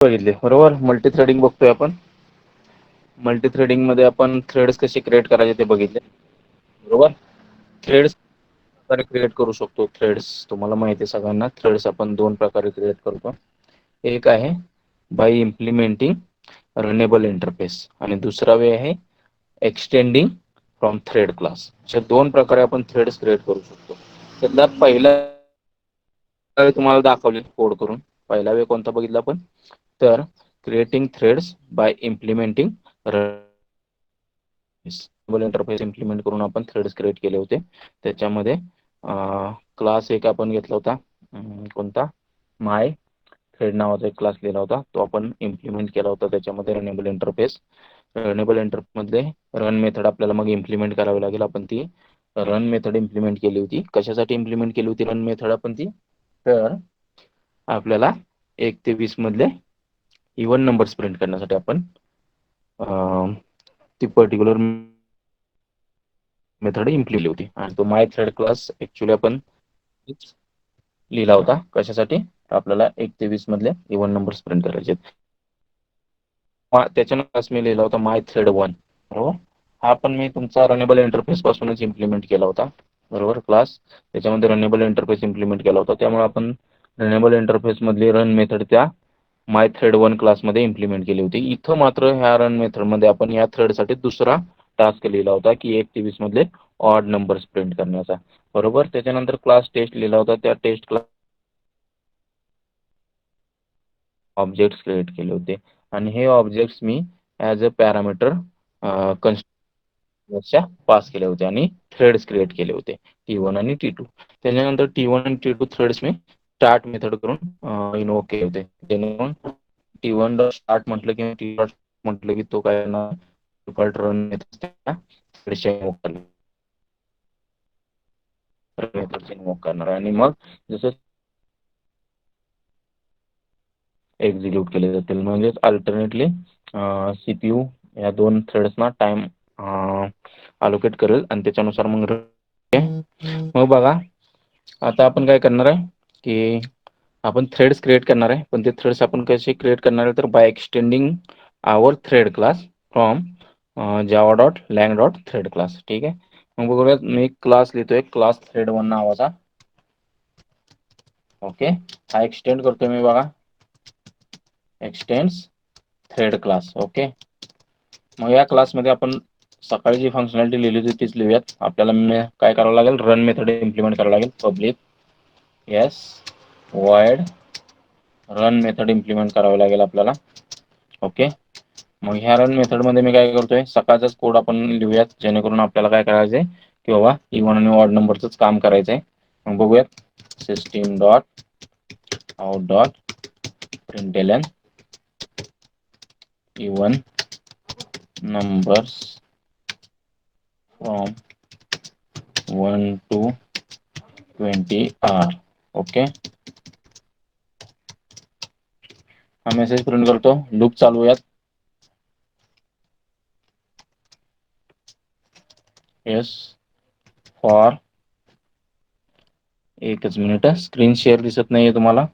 बघितले बरोबर. Multi threading बघतोय आपण. मल्टी थ्रेडिंग मध्ये आपण थ्रेड्स कसे क्रिएट करायचे ते बघितले बरोबर. थ्रेड्स क्रिएट करू शकतो. थ्रेड्स तुम्हाला माहिती आहे सगळ्यांना. थ्रेड्स आपण दोन प्रकारे क्रिएट करतो. एक आहे बाय इम्प्लिमेंटिंग रनेबल इंटरफेस आणि दुसरा वे आहे एक्सटेंडिंग फ्रॉम थ्रेड क्लास. अशा दोन प्रकारे आपण थ्रेड्स क्रिएट करू शकतो. त्यातला पहिला तुम्हाला दाखवले कोड करून. पहिला वे कोणता बघितला आपण, तर creating threads by implementing interface implement करून आपण थ्रेड्स क्रिएट केले होते. त्याच्यामध्ये क्लास एक आपण घेतला होता, कोणता, माय थ्रेड नावाचा एक क्लास लिहिला होता. तो आपण इम्प्लिमेंट केला होता. त्याच्यामध्ये रनेबल इंटरफेस, रनेबल इंटरफेस मध्ये रन मेथड आपल्याला मग इम्प्लिमेंट करावी लागेल. आपण ती रन मेथड इम्प्लिमेंट केली होती. कशासाठी इम्प्लिमेंट केली होती रन मेथड आपण ती, तर आपल्याला 1 ते 20 मधले इव्हन नंबर्स प्रिंट करण्यासाठी आपण ती पर्टिक्युलर मेथड इम्प्लिमेंट होती. आणि तो माय थ्रेड क्लास ऍक्च्युली आपण लिहिला होता. कशासाठी, आपल्याला 1 ते 20 मधले इव्हन नंबर्स प्रिंट करायचे. त्याच्यानं मी लिहिला होता माय थ्रेड 1 बरोबर. हा पण मी तुमचा रनेबल इंटरफेस पासूनच इम्प्लिमेंट केला होता बरोबर क्लास. त्याच्यामध्ये रनेबल इंटरफेस इम्प्लिमेंट केला होता. त्यामुळे आपण रनेबल इंटरफेस मधली रन मेथड त्या माय थ्रेड 1 क्लासमध्ये इम्प्लिमेंट केली होती. इथं मात्र ह्या रन मेथडमध्ये आपण या थ्रेडसाठी दुसरा टास्क लिहिला होता की 1 ते 20 मधले ऑड नंबर्स प्रिंट करण्याचा बरोबर. त्याच्यानंतर क्लास टेस्ट लिहिला होता. त्या टेस्ट क्लास ऑब्जेक्ट्स क्रिएट केले होते आणि हे ऑब्जेक्ट्स मी ॲज अ पॅरामीटर कन्स्ट्रक्टरच्या पास केले होते आणि थ्रेड्स क्रिएट केले होते T1 आणि T2. त्याच्यानंतर T1 आणि T2 थ्रेड्स मी स्टार्ट मेथड करून इन्व्होक केले होते. जेणेकरून T1 डॉट स्टार्ट म्हटलं की T डॉट म्हटलं की तो काय ना डिफॉल्ट रन मेथडच्या इन्व्होक करणार आणि मग जसं एक्झिक्यूट केले जातील. म्हणजेच अल्टरनेटली CPU या दोन थ्रेड्सना टाइम अलोकेट करेल आणि त्याच्यानुसार मग बघा आता आपण काय करणार आहे की आपण थ्रेड्स क्रिएट करणार आहे. पण ते थ्रेड्स आपण कसे क्रिएट करणार आहे, तर by extending our thread class from Java dot lang dot thread class. ठीक आहे. मग बघूयात, मी एक क्लास लिहितोय क्लास थ्रेड 1 नावाचा. ओके, हा एक्सटेंड करतोय मी बघा, एक्सटेंड्स थ्रेड क्लास. ओके, मग या क्लासमध्ये आपण सकाळी जी फंक्शनॅलिटी लिहिली होती तीच लिहूयात. आपल्याला काय करावं लागेल, रन मेथड इम्प्लिमेंट करावं लागेल. Public yes void run method implement करावं लागेल आपल्याला. ओके, मग ह्या रन मेथडमध्ये मी काय करतोय, सकाळचाच कोड आपण लिहूयात, जेणेकरून आपल्याला काय करायचंय की बाबा इव्हन आणि ऑड नंबरच काम करायचंय. मग बघूयात, system dot out dot println even numbers from 1 to 20 are. Okay, हा मेसेज प्रिंट करतो. लूप चालूयात. येस फॉर, एकच मिनिट, स्क्रीन शेअर दिसत नाहीये तुम्हाला.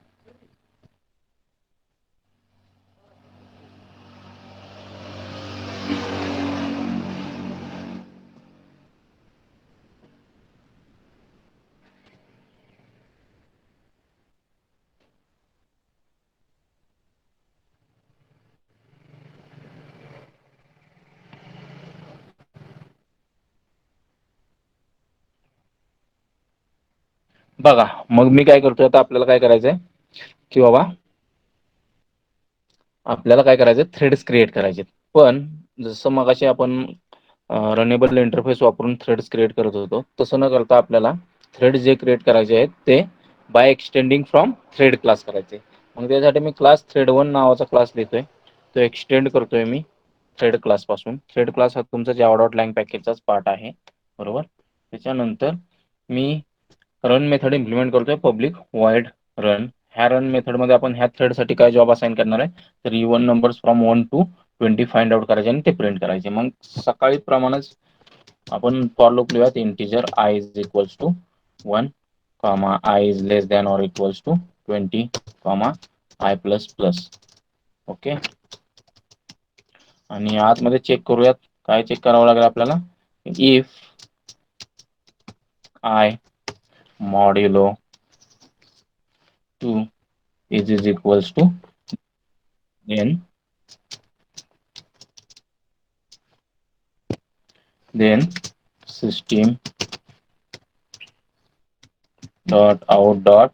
बघा, मग मी काय करतोय आता, आपल्याला काय करायचंय की बाबा आपल्याला काय करायचं, थ्रेड्स क्रिएट करायचे. पण जसं मगाशी आपण रनेबल इंटरफेस वापरून थ्रेड्स क्रिएट करत होतो, तसं न करता आपल्याला थ्रेड जे क्रिएट करायचे आहेत ते by extending from thread class करायचे. मग त्यासाठी मी क्लास थ्रेड 1 नावाचा क्लास लिहितोय. तो एक्सटेंड करतोय मी थ्रेड क्लास पासून. थ्रेड क्लास हा तुमचा जावा डॉट लँग पॅकेजचाच पार्ट आहे बरोबर. त्याच्यानंतर मी रन मेथड इम्प्लिमेंट करतोय, पब्लिक वाईड रन. ह्या रन मेथडमध्ये आपण ह्या थ्रेडसाठी काय जॉब असाइन करणार आहे, तर even numbers from 1 to 20 find out करायचे आणि ते प्रिंट करायचे. मग सकाळी प्रमाणेच आपण फॉर लूप लिहूयात. Integer I is equals to 1 comma I is less than or equals to 20 comma I plus plus. Okay. आणि आतमध्ये चेक करूयात, काय चेक करावं लागेल आपल्याला, if I modulo 2 is equals to then system dot out dot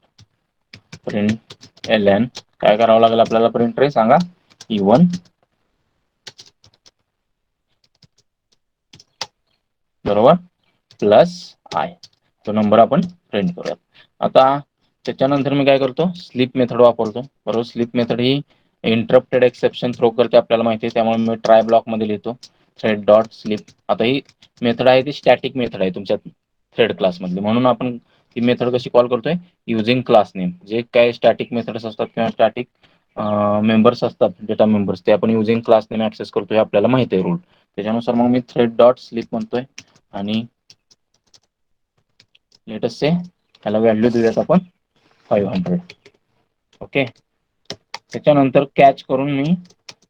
print ln, काय करावं लागेल आपल्याला प्रिंट रे सांगा, E1 बरोबर प्लस आय, तो नंबर आपण प्रिंट करूयात. आता त्याच्यानंतर मी काय करतो, स्लीप मेथड वापरतो. बरोबर, स्लीप मेथड ही इंटरप्टेड एक्सेप्शन थ्रो करते आपल्याला माहिती आहे, त्यामुळे मी ट्राय ब्लॉक मध्ये लिहितो थ्रेड डॉट स्लीप. आता ही मेथड आहे ती स्टॅटिक मेथड आहे तुमच्या थ्रेड क्लास मधली, म्हणून आपण ही मेथड कशी कॉल करतोय, युझिंग क्लास नेम. जे काय स्टॅटिक मेथड्स असतात किंवा स्टॅटिक मेंबर्स असतात, डेटा मेंबर्स, ते आपण युझिंग क्लास नेम ऍक्सेस करतोय, आपल्याला माहिती आहे रूल. त्याच्यानुसार मग मी थ्रेड डॉट स्लीप म्हणतोय आणि लेटस से त्याला व्हॅल्यू देऊयात आपण 500. ओके. त्याच्यानंतर कॅच करून मी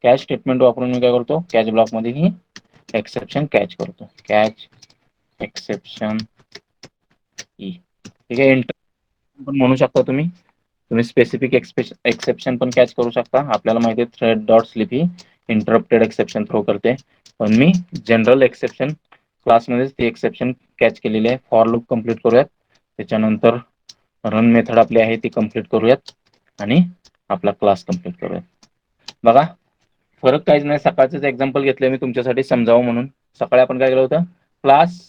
कॅच स्टेटमेंट वापरून मी काय करतो, कॅच ब्लॉक मध्ये ही एक्सेप्शन कॅच करतो, कॅच एक्सेप्शन ई. ठीक आहे, पण म्हणू शकता तुम्ही स्पेसिफिक एक्सेप्शन पण कॅच करू शकता. आपल्याला माहिती आहे थ्रेड डॉट स्लीप ही इंटरप्टेड एक्सेप्शन थ्रो करते, पण मी जनरल एक्सेप्शन क्लासमध्येच ती एक्सेप्शन कॅच केलेली आहे. फॉर लूप कंप्लीट करूयात, त्याच्यानंतर रन मेथड आपली आहे ती कंप्लीट करूयात आणि आपला क्लास कंप्लीट करूयात. बघा फरक काहीच नाही, सकाळचंच एक्झाम्पल घेतलंय मी तुमच्यासाठी समजावं म्हणून. सकाळी आपण काय केलं होतं, क्लास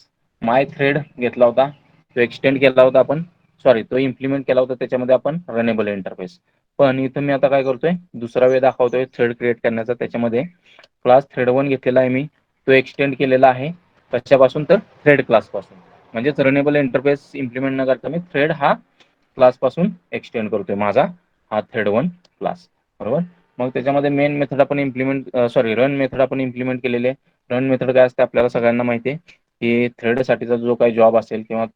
माय थ्रेड घेतला होता, तो एक्सटेंड केला होता आपण, सॉरी तो इम्प्लिमेंट केला होता त्याच्यामध्ये आपण रनेबल इंटरफेस. पण इथं मी आता काय करतोय, दुसरा वे दाखवतोय थ्रेड क्रिएट करण्याचा. त्याच्यामध्ये क्लास थ्रेड 1 घेतलेला आहे मी, तो एक्सटेंड केलेला आहे कशापासून, तर थ्रेड क्लास पासून. म्हणजेच रनेबल इंटरफेस इम्प्लिमेंट न करता मी थ्रेड हा क्लास पासून एक्सटेंड करतोय माझा हा थ्रेड 1 क्लास. बरोबर, मग त्याच्यामध्ये मेन मेथड आपण रन मेथड आपण इम्प्लिमेंट केलेले आहे. रन मेथड काय असते आपल्याला सगळ्यांना माहिती आहे, की थ्रेड साठीचा जो काही जॉब असेल किंवा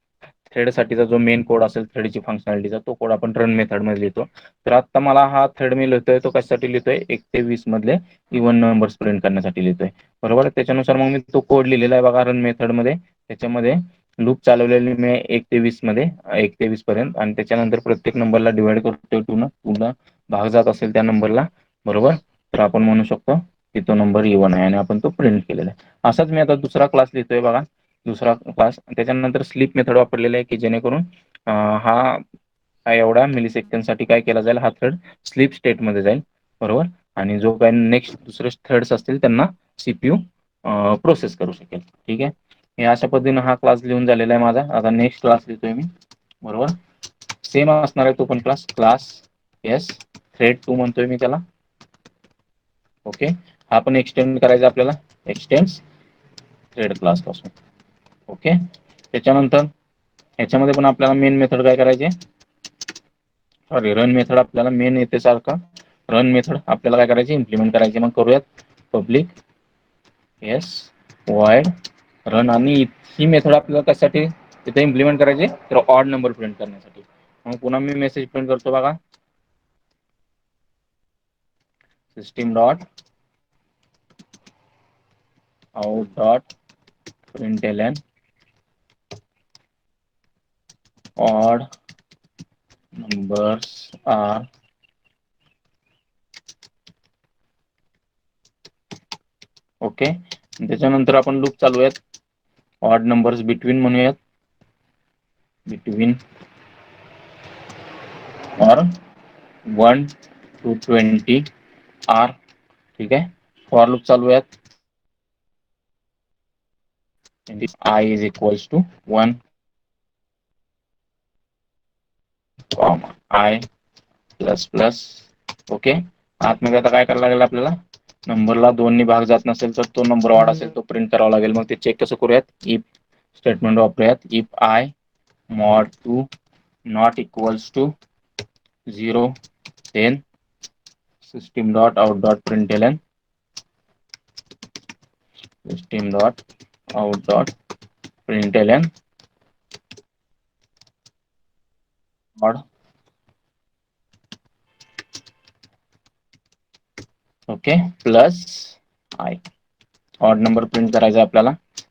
थ्रेड साठीचा जो मेन कोड असेल थ्रेडची फंक्शनॅलिटीचा, तो कोड आपण रन मेथड मध्ये लिहितो. तर आता मला हा थ्रेड मी लिहितोय तो कशासाठी लिहितोय, 1 ते 20 मधले इव्हन नंबर्स प्रिंट करण्यासाठी लिहितोय. बरोबर, त्याच्यानुसार मग मी तो कोड लिहिलेला आहे बघा रन मेथड मध्ये. त्याच्यामध्ये लूप चालवलेली मी 1 ते 20 मध्ये, 1 ते 20 पर्यंत, आणि त्याच्यानंतर प्रत्येक नंबरला डिवाइड करतोय 2 न भाग जात असेल त्या नंबरला. बरोबर, तर आपण म्हणू शकतो की तो नंबर E1 आहे आणि आपण तो प्रिंट केलेला आहे. असाच मी आता दुसरा क्लास लिहितोय बघा, दुसरा क्लास. त्याच्यानंतर स्लीप मेथड वापरलेला आहे की जेणेकरून हा एवढा मिली सेकंड साठी काय केला जाईल, हा थ्रेड स्लीप स्टेट मध्ये जाईल. बरोबर, आणि जो काही नेक्स्ट दुसरे थ्रेड्स असतील त्यांना सीपीयू प्रोसेस करू शकेल. ठीक आहे, हे अशा पद्धतीने हा क्लास लिहून झालेला आहे माझा. आता नेक्स्ट क्लास लिहितोय मी. बरोबर, सेम असणार आहे तो पण क्लास येस थ्रेड 2 म्हणतोय मी त्याला. ओके, हा पण एक्सटेंड करायचा आपल्याला, एक्सटेंड थ्रेड क्लास पासून. ओके, त्याच्यानंतर ह्याच्यामध्ये पण आपल्याला मेन मेथड काय करायचे, सॉरी रन मेथड आपल्याला मेन येते सारखं, रन मेथड आपल्याला काय करायची, इम्प्लिमेंट करायची. मग करूयात पब्लिक येस वाईड रन, आणि ही मेथड आपल्याला कशासाठी तिथे इम्प्लिमेंट करायची, तर ऑड नंबर प्रिंट करण्यासाठी. मग पुन्हा मी मेसेज प्रिंट करतो बघा, system dot out dot println odd numbers are okay. त्याच्यानंतर आपण लूप चालूयात, ऑड नंबर्स बिटवीन म्हणूयात, बिटवीन और 1 to 20 आर. ठीक आहे, फॉर लूप चालूयात, I is equals to 1 I plus plus. Okay, आतमध्ये आता काय करायला लागेल आपल्याला, नंबरला 2 ने भाग जात नसेल तर तो नंबर ऑड असेल तो प्रिंट करावा लागेल. मग ते चेक कसं करूयात, इफ स्टेटमेंट वापरूयात, if i mod 2 not equals to 0 then system dot out dot println, system dot out dot println odd okay, plus i. Odd number print करायचा आपल्याला.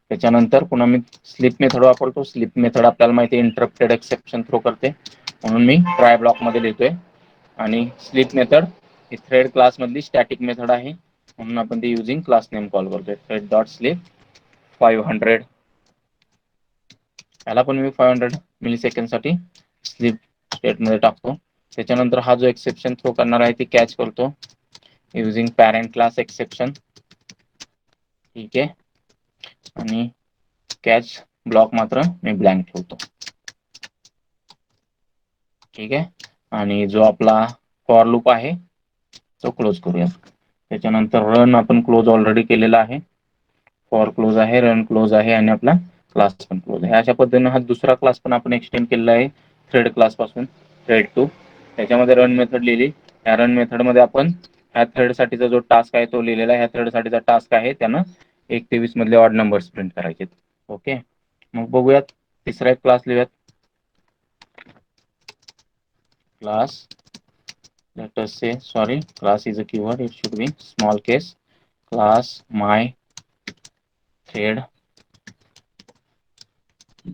त्याच्यानंतर पुन्हा मी स्लिप मेथड वापरतो. स्लिप मेथड आपल्याला माहिती आहे इंटरप्टेड एक्सेप्शन थ्रो करते, म्हणून मी ट्राय ब्लॉक मध्ये लिहितोय. आणि स्लिप मेथड ही थ्रेड क्लास मधली स्टॅटिक मेथड आहे, म्हणून आपण ती युजिंग क्लास नेम कॉल करतोय. Thread dot slip 500. याला पण मी 500 मिली सेकंड साठी स्लिप स्टेट मध्ये टाकतो. त्याच्यानंतर हा जो एक्सेप्शन थ्रो करणार आहे ती कॅच करतो युजिंग पॅरेंट क्लास एक्सेप्शन. ठीक आहे, आणि कॅच ब्लॉक मात्र मी ब्लँक ठेवतो. ठीक आहे, आणि जो आपला फॉर लूप आहे तो क्लोज करूया. त्याच्यानंतर रन आपण क्लोज ऑलरेडी केलेला आहे. फॉर क्लोज आहे, रन क्लोज आहे, आणि आपला क्लास पण क्लोज आहे. अशा पद्धतीने हा दुसरा क्लास पण आपण एक्सटेंड केलेला आहे थ्रेड क्लास पासून थ्रेड टू. त्याच्यामध्ये रन मेथड लिहिली. या रन मेथड मध्ये आपण ह्या थ्रेड साठीचा जो टास्क आहे तो लिहिलेला आहे. ह्या थ्रेड साठीचा टास्क आहे त्यानं 1 ते 20 मधले ऑड नंबर्स प्रिंट करायचे. ओके, मग बघूयात तिसरा एक क्लास लिहूयात. Class, let us say, sorry, class is a keyword, it should be small case. Class my thread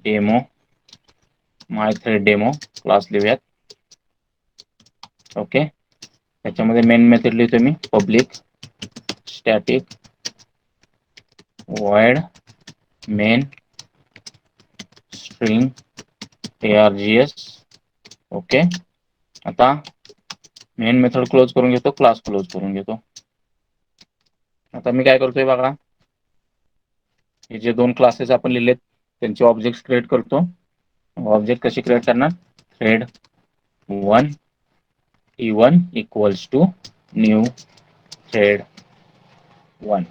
demo, my thread demo class लिहूयात. ओके, त्याच्यामध्ये मेन मेथड लिहितो मी public static void main string args. Okay, आता main method close करून घेतो, class close करून घेतो. आता मी काय करतोय बघा, हे जे दोन क्लासेस आपण लिहिलेत त्यांचे ऑब्जेक्ट क्रिएट करतो. ऑब्जेक्ट कशी क्रिएट करणार, thread 1 t1 equals to new thread 1.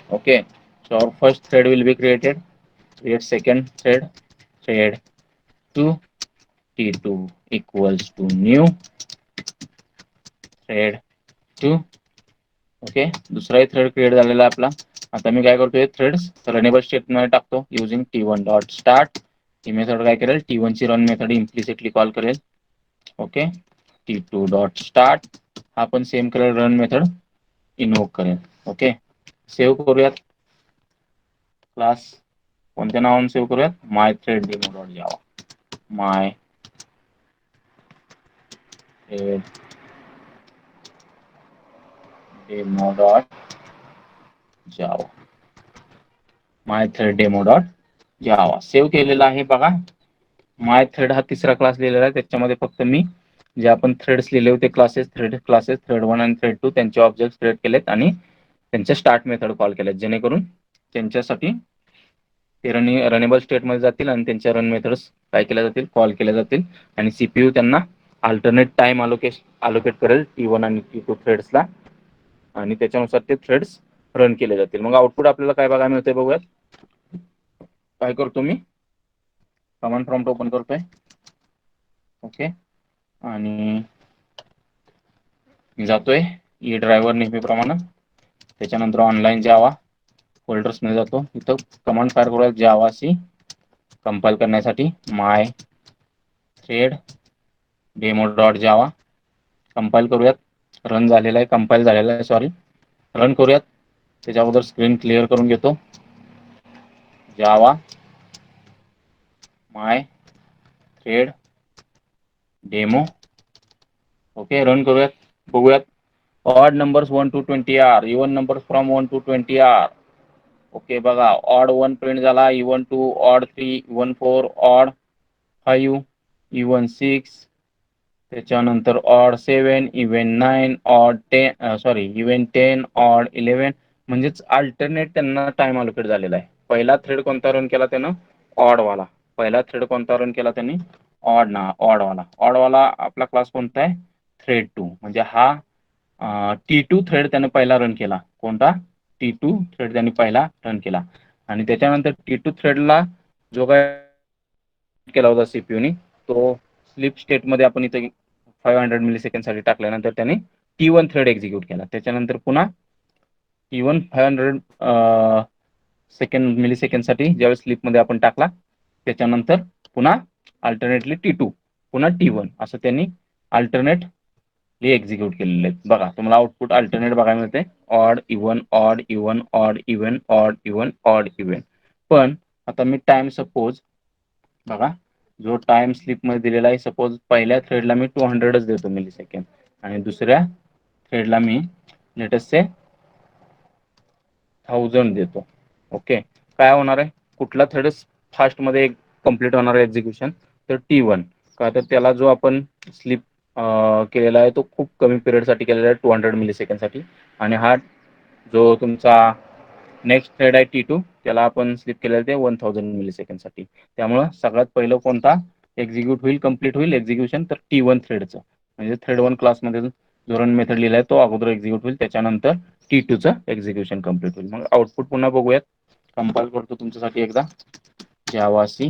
Okay, so our first thread will be created. Create second thread, thread 2 t2 equals to new thread 2. Okay, दुसराही थ्रेड क्रिएट झालेला आपला. आता मी काय करतोय, थ्रेड्स रनेबल स्टेटमध्ये टाकतो युजिंग t1 डॉट स्टार्ट. ही method काय करेल, t1 ची रन मेथड इम्प्लिसिटली कॉल करेल. ओके, t2 डॉट स्टार्ट हा पण सेम करेल, रन मेथड इन्व्होक करेल. ओके, सेव्ह करूयात. क्लास कोणत्या नावाने सेव्ह करूयात, my thread demo dot Java. My thread demo dot Java. My thread demo dot Java save केलेला आहे बघा. माय थ्रेड हा तिसरा क्लास लिहिलेला आहे. त्याच्यामध्ये फक्त मी जे आपण थ्रेड्स लिहिले होते क्लासेस, थ्रेड 1 आणि थ्रेड 2 त्यांचे ऑब्जेक्ट क्रिएट केलेत आणि त्यांच्या स्टार्ट मेथड कॉल केलेत, जेणेकरून त्यांच्यासाठी ते रनेबल स्टेटमध्ये जातील आणि त्यांच्या रन मेथड्स काय केल्या जातील, कॉल केल्या जातील. आणि सीपीयू त्यांना अल्टरनेट टाइम अलोकेट करेल t1 आणि t2 थ्रेड्सला, आणि त्याच्यानुसार ते थ्रेड्स रन केले जातील. मग आउटपुट आपल्याला काय बघायला मिळते बघूयात. काय करतो मी, कमांड प्रॉम्प्ट ओपन करतोय. ओके, आणि मी जातोय ई ड्रायव्हर नेहमीप्रमाणे. त्याच्यानंतर ऑनलाईन जावा फोल्डर्स मध्ये जातो. इथं कमांड फायर करूयात जावा सी कंपाइल करण्यासाठी my thread demo dot Java. Compile करूयात, रन झालेला आहे, कंपाइल झालेला आहे, सॉरी, रन करूयात. त्याच्या अगोदर स्क्रीन क्लिअर करून घेतो. Java my thread demo. Okay, run करूयात, बघूयात. Odd numbers 1 to 20 are, even numbers from 1 to 20 are. Okay, बघा, ऑड 1 प्रिंट झाला, even 2, odd 3, even 4, odd 5, even 6, त्याच्यानंतर odd 7, even 9, odd 10, sorry, even 10, odd 11. म्हणजेच alternate त्यांना time allocate झालेला आहे. पहिला थ्रेड कोणता रन केला त्यानं, ऑडवाला. पहिला थ्रेड कोणता रन केला त्यांनी, ऑडवाला. ऑडवाला आपला क्लास कोणता आहे, थ्रेड 2. म्हणजे हा T2 थ्रेड त्याने पहिला रन केला. कोणता, T2 थ्रेड त्यांनी पहिला रन केला. आणि त्याच्यानंतर T2 थ्रेडला जो काय केला होता सीपीयूनी, तो स्लीप स्टेटमध्ये आपण इथे 500 मिली सेकंड साठी टाकल्यानंतर त्याने T1 थ्रेड एक्झिक्यूट केला. त्याच्यानंतर पुन्हा T1 500 मिली सेकंड साठी ज्यावेळेस स्लीपमध्ये आपण टाकला, त्याच्यानंतर पुन्हा अल्टरनेटली T2, पुन्हा T1, असं त्यांनी अल्टरनेट एक्झिक्यूट केलेले आहेत. बघा तुम्हाला आउटपुट अल्टरनेट बघायला मिळते, odd even odd even odd even odd even odd even. पण आता मी टाइम सपोज बघा, जो टाइम स्लिप मध्ये दिलेला आहे, सपोज पहिल्या थ्रेडला मी 200च देतो मिली सेकंड आणि दुसऱ्या थ्रेडला मी लेटेस्ट से 1000 देतो. ओके, काय होणार आहे, कुठला थ्रेड फास्ट मध्ये कंप्लीट होणार आहे एक्झिक्युशन, तर T1. का तर त्याला जो आपण स्लिप केलेला आहे तो खूप कमी पिरियडसाठी केलेला आहे, 200 मिली सेकंडसाठी. आणि हा जो तुमचा नेक्स्ट थ्रेड आहे T2, त्याला आपण स्लिप केलेलं ते 1000 मिली सेकंडसाठी. त्यामुळं सगळ्यात पहिलं कोणता एक्झिक्यूट होईल, कंप्लीट होईल एक्झिक्युशन, तर T1 थ्रेडचं. म्हणजे थ्रेड 1 क्लासमध्ये जो रन मेथड लिहिला आहे तो अगोदर एक्झिक्यूट होईल, त्याच्यानंतर T2चं एक्झिक्युशन कंप्लीट होईल. मग आउटपुट पुन्हा बघूयात, कंपाईल करतो तुमच्यासाठी एकदा. Javac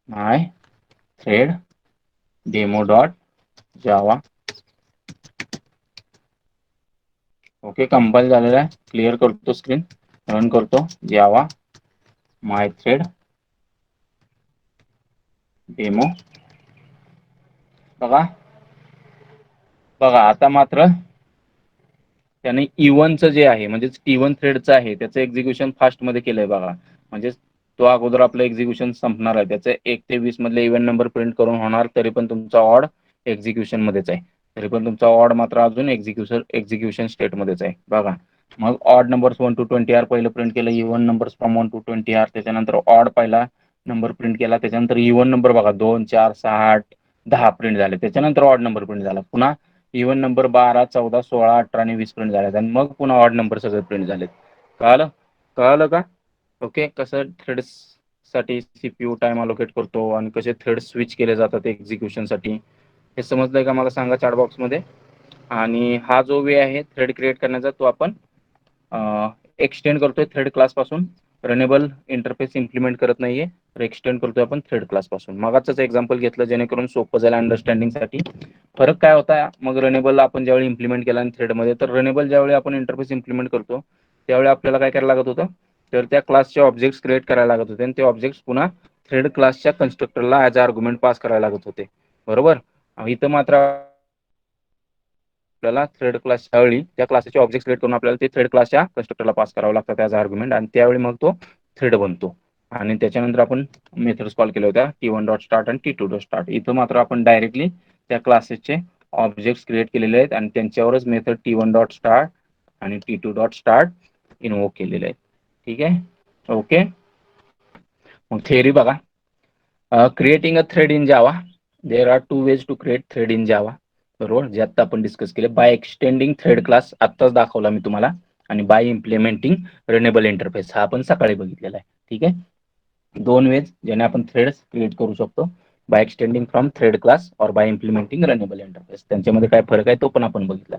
my thread demo dot Java. Okay, compile झालेला आहे. क्लिअर करतो स्क्रीन, रन करतो. Java my thread demo. बघा बघा आता मात्र त्याने E1चं जे आहे म्हणजे T1 थ्रेडचं आहे त्याचं एक्झिक्युशन फास्ट मध्ये केलंय बघा. म्हणजे तो अगोदर आपलं एक्झिक्युशन संपणार आहे, त्याचे 1 ते 20 मधले इव्हन नंबर प्रिंट करून होणार, तरी पण तुमचा ऑड एक्झिक्युशन मध्येच आहे. तरी पण तुमचा ऑड मात्र अजून एक्झिक्युशन स्टेट मध्येच आहे बघा. मग ऑड नंबर्स 1 to 20 आर पहिलं प्रिंट केलं, even numbers from 1 to 20 are, त्याच्यानंतर ऑड पहिला नंबर प्रिंट केला, त्याच्यानंतर इव्हन नंबर बघा 2 4 6 8 10 प्रिंट झाले, त्याच्यानंतर ऑड नंबर प्रिंट झाला, पुन्हा इव्हन नंबर 12 14 16 18 आणि 20 प्रिंट झालेत, आणि मग पुन्हा ऑड नंबर सगळे प्रिंट झालेत. कळालं कळालं का? ओके, कसं थ्रेड्स साठी सीपीयू टाइम अलोकेट करतो आणि कसे थ्रेड स्विच केले जातात एक्झिक्युशनसाठी, हे समजलंय का मला सांगा चॅट बॉक्समध्ये. आणि हा जो वे आहे थ्रेड क्रिएट करण्याचा तो आपण एक्सटेंड करतोय थ्रेड क्लास पासून, रनेबल इंटरफेस इम्प्लिमेंट करत नाहीये, तर एक्सटेंड करतोय आपण थ्रेड क्लास पासून. मगाचंच एक्झाम्पल घेतलं जेणेकरून सोपं जाईल अंडरस्टँडिंगसाठी. फरक काय होता, मग रनेबल आपण ज्यावेळी इम्प्लिमेंट केला थ्रेडमध्ये, तर रनेबल ज्यावेळी आपण इंटरफेस इम्प्लिमेंट करतो त्यावेळी आपल्याला काय करायला लागत होतं, तर त्या क्लासचे ऑब्जेक्ट्स क्रिएट करायला लागत होते आणि ते ऑब्जेक्ट्स पुन्हा थ्रेड क्लासच्या कन्स्ट्रक्टरला ॲज अ आर्ग्युमेंट पास करायला लागत होते, बरोबर. इथं मात्र आपल्याला थ्रेड क्लासच्या वेळी त्या क्लासचे ऑब्जेक्ट क्रिएट करून आपल्याला ते थ्रेड क्लासच्या कन्स्ट्रक्टरला पास करावं लागतं त्याचा आर्ग्युमेंट, आणि त्यावेळी मग तो थ्रेड बनतो. आणि त्याच्यानंतर आपण मेथड्स कॉल केल्या होत्या T1 डॉट स्टार्ट आणि T2 डॉट स्टार्ट. इथं मात्र आपण डायरेक्टली त्या क्लासेसचे ऑब्जेक्ट्स क्रिएट केलेले आहेत आणि त्यांच्यावरच मेथड T1 डॉट स्टार्ट आणि T2 डॉट स्टार्ट इन्व्होक केलेले आहेत. ठीक आहे, ओके. मग थिअरी बघा, creating a thread in Java, there are 2 ways to create thread in Java, बरोबर, जे आता आपण डिस्कस केले. बाय एक्सटेंडिंग थ्रेड क्लास आत्ताच दाखवला मी तुम्हाला, आणि बाय इम्प्लिमेंटिंग रनेबल इंटरफेस हा आपण सकाळी बघितलेला आहे. ठीक आहे, 2 वेज ज्याने आपण थ्रेड्स क्रिएट करू शकतो, by extending from thread class और बाय इम्प्लिमेंटिंग रनेबल इंटरफेस. त्यांच्यामध्ये काय फरक आहे तो पण आपण बघितला.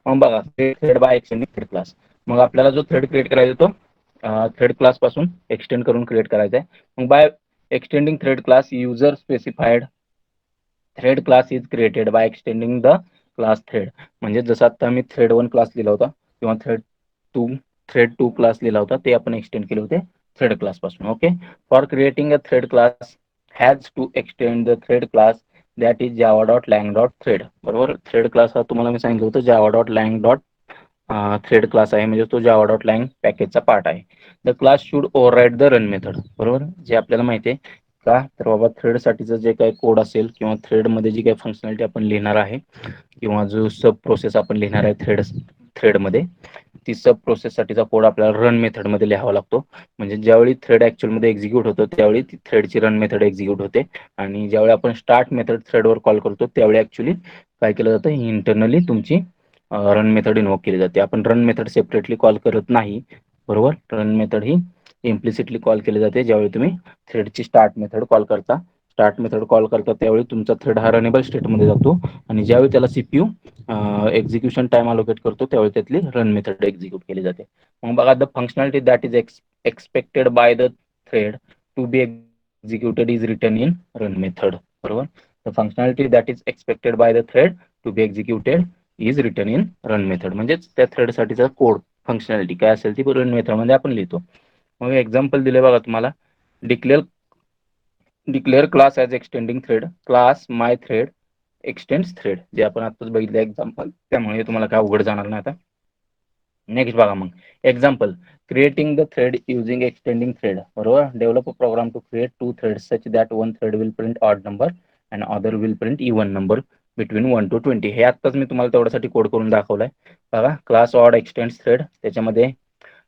मग बघा, thread by extending thread class. मग आपल्याला जो थ्रेड क्रिएट करायचा तो थ्रेड क्लास पासून एक्सटेंड करून क्रिएट करायचा आहे. मग by extending thread class, user specified thread class is created by extending the class thread. म्हणजे जसं आता मी थ्रेड 1 क्लास लिहिला होता किंवा थ्रेड 2 क्लास लिहिला होता, ते आपण एक्सटेंड केले होते थ्रेड क्लास पासून. Okay, for creating a thread class has to extend the thread class that is Java dot lang dot thread. बरोबर, थ्रेड क्लास हा तुम्हाला मी सांगितलं होतं Java dot lang dot thread class आहे, म्हणजे तो जावा डॉट लँग पॅकेजचा पार्ट आहे. The class should override the run method, बरोबर, जे आपल्याला माहिती आहे का, तर बाबा थ्रेडसाठीचं जे काही कोड असेल किंवा थ्रेडमध्ये जी काही फंक्शनॅलिटी आपण लिहिणार आहे किंवा जो सब प्रोसेस आपण लिहिणार आहे थ्रेडमध्ये, ती सब प्रोसेससाठीचा कोड आपल्याला रन मेथडमध्ये लिहावा लागतो. म्हणजे ज्यावेळी थ्रेड ॲक्च्युअलमध्ये एक्झिक्यूट होतं त्यावेळी ती थ्रेडची रन मेथड एक्झिक्यूट होते, आणि ज्यावेळी आपण स्टार्ट मेथड थ्रेडवर कॉल करतो त्यावेळी ॲक्च्युअली काय केलं जातं, इंटरनली तुमची रन मेथड इन्व्होक केली जाते. आपण रन मेथड सेपरेटली कॉल करत नाही, बरोबर. रन मेथड ही इम्प्लिसिटली कॉल केली जाते ज्यावेळी तुम्ही थ्रेडची स्टार्ट मेथड कॉल करता. स्टार्ट मेथड कॉल करता त्यावेळी तुमचा थ्रेड हा रनेबल स्टेटमध्ये जातो, आणि ज्यावेळी त्याला सीपीयू एक्झिक्युशन टाइम अलोकेट करतो त्यावेळी त्यातली रन मेथड एक्झिक्यूट केली जाते. मग बघा, the functionality that is expected by the thread to be executed is written in run method, बरोबर. The functionality that is expected by the thread to be executed is written in run method. म्हणजेच त्या थ्रेडसाठीचा code functionality काय असेल ती run मेथडमध्ये आपण लिहितो. मग एक्झाम्पल दिले बघा तुम्हाला, declare declare class as extending thread, class my thread extends thread, जे आपण आत्ताच बघितलं एक्झाम्पल, त्यामुळे हे तुम्हाला काय अवघड जाणार नाही आता. नेक्स्ट बघा मग example, creating the thread using extending thread, बरोबर. Develop a program to create two threads such that one thread will print odd number and other will print even number between 1 to 20. हे आत्ताच मी तुम्हाला तेवढ्यासाठी code करून दाखवलाय. बघा, class odd x tends thread, त्याच्यामध्ये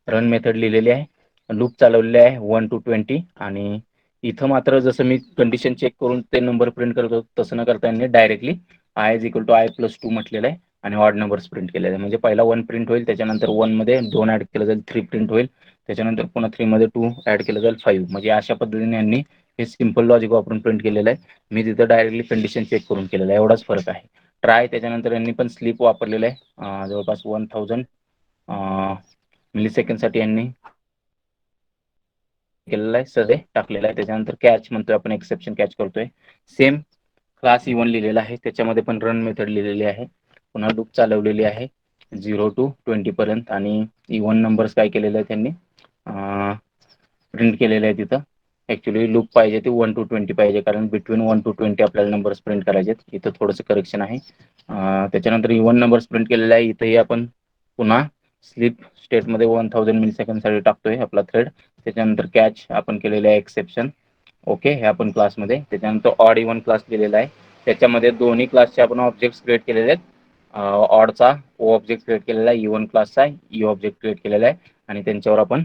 run method लिहिलेली आहे, लूप चालवलेले आहे 1 to 20, आणि इथं मात्र जसं मी कंडिशन चेक करून ते नंबर प्रिंट करतो तसं न करता यांनी directly I is equal to I plus 2 म्हटलेलं आहे आणि ऑड नंबर्स प्रिंट केलेले आहे. म्हणजे पहिला 1 प्रिंट होईल, त्याच्यानंतर 1 मध्ये 2 ॲड केलं जाईल, 3 प्रिंट होईल, त्याच्यानंतर पुन्हा 3 मध्ये 2 ॲड केलं जाईल, 5. म्हणजे अशा पद्धतीने यांनी हे सिम्पल लॉजिक वापरून प्रिंट केलेलं आहे. मी तिथं डायरेक्टली कंडिशन चेक करून केलेलं आहे, एवढाच फरक आहे. ट्राय, त्याच्यानंतर यांनी पण स्लीप वापरलेलं आहे, जवळपास 1000 मिली सेकंडसाठी यांनी केलेला आहे, सध्या टाकलेला आहे. त्याच्यानंतर कॅच म्हणतोय आपण, एक्सेप्शन कॅच करतोय. सेम क्लास इवन लिहिलेला आहे, त्याच्यामध्ये पण रन मेथड लिहिलेली आहे, पुन्हा लूप चालवलेली आहे 0 to 20 पर्यंत, आणि इवन नंबर्स काय केलेले आहे त्यांनी प्रिंट केलेले आहे तिथं. ॲक्च्युली लूप पाहिजे ते 1 to 20 पाहिजे, कारण बिटवीन 1 to 20 आपल्याला नंबर्स प्रिंट करायचे आहेत. इथं थोडंसं करेक्शन आहे. त्याच्यानंतर इवन नंबर्स प्रिंट केलेले आहे. इथंही आपण पुन्हा स्लीप स्टेटमध्ये 1000 मिली सेकंडसाठी टाकतोय आपला थ्रेड. त्याच्यानंतर कॅच आपण केलेलं आहे, एक्सेप्शन, ओके, हे आपण क्लासमध्ये. त्याच्यानंतर ऑड इवन क्लास दिलेला आहे, त्याच्यामध्ये दोन्ही क्लासचे आपण ऑब्जेक्ट्स क्रिएट केलेले आहेत. ऑडचा ओ ऑब्जेक्ट क्रिएट केलेला आहे, इवन क्लासचा ई ऑब्जेक्ट क्रिएट केलेला आहे, आणि त्यांच्यावर आपण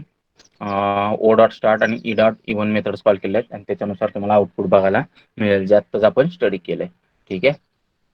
ओ डॉट स्टार्ट आणि E dot even methods call केले आहेत, आणि त्याच्यानुसार तुम्हाला आउटपुट बघायला मिळेल, जे आत्ताच आपण स्टडी केलंय. ठीक आहे.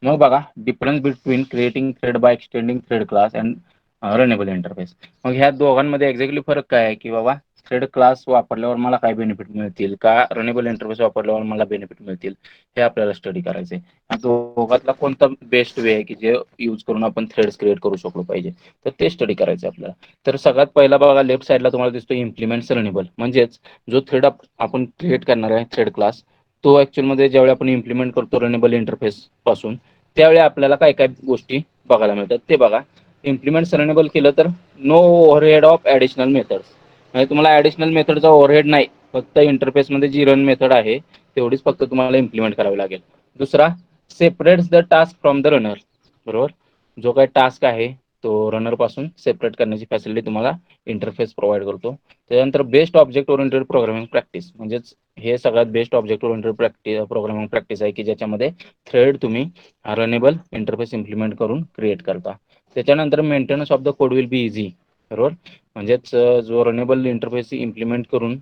मग बघा, difference between creating thread by extending thread class and runnable interface. मग ह्या दोघांमध्ये एक्झॅक्टली फरक काय आहे, की बाबा थ्रेड क्लास वापरल्यावर मला काय बेनिफिट मिळतील, का रनेबल इंटरफेस वापरल्यावर मला बेनिफिट मिळतील, हे आपल्याला स्टडी करायचंय. दोघातला कोणता बेस्ट वे आहे की जे यूज करून आपण थ्रेड्स क्रिएट करू शकलो पाहिजे, तर ते स्टडी करायचं आपल्याला. तर सगळ्यात पहिला बघा, लेफ्ट साईडला तुम्हाला दिसतो इम्प्लिमेंट्स रनेबल, म्हणजेच जो थ्रेड आपण क्रिएट करणार आहे थ्रेड क्लास, तो ॲक्च्युअलमध्ये ज्यावेळी आपण इम्प्लिमेंट करतो रनेबल इंटरफेस पासून, त्यावेळी आपल्याला काय काय गोष्टी बघायला मिळतात ते बघा. इम्प्लिमेंट्स रनेबल केलं तर no overhead of additional methods, म्हणजे तुम्हाला ॲडिशनल मेथडचा ओव्हरहेड नाही, फक्त इंटरफेसमध्ये जी रन मेथड आहे तेवढीच फक्त तुम्हाला इम्प्लिमेंट करावी लागेल. दुसरा, separates the task from the runner, बरोबर. जो काही टास्क आहे तो रनर पासून सेपरेट करण्याची फॅसिलिटी तुम्हाला इंटरफेस प्रोव्हाइड करतो. त्यानंतर best object oriented programming practice, म्हणजेच हे सगळ्यात best object oriented programming practice आहे की ज्याच्यामध्ये थ्रेड तुम्ही रनेबल इंटरफेस इम्प्लिमेंट करून क्रिएट करता. त्याच्यानंतर maintenance of the code will be easy, बरोबर. म्हणजेच जो रनेबल इंटरफेस इम्प्लिमेंट करून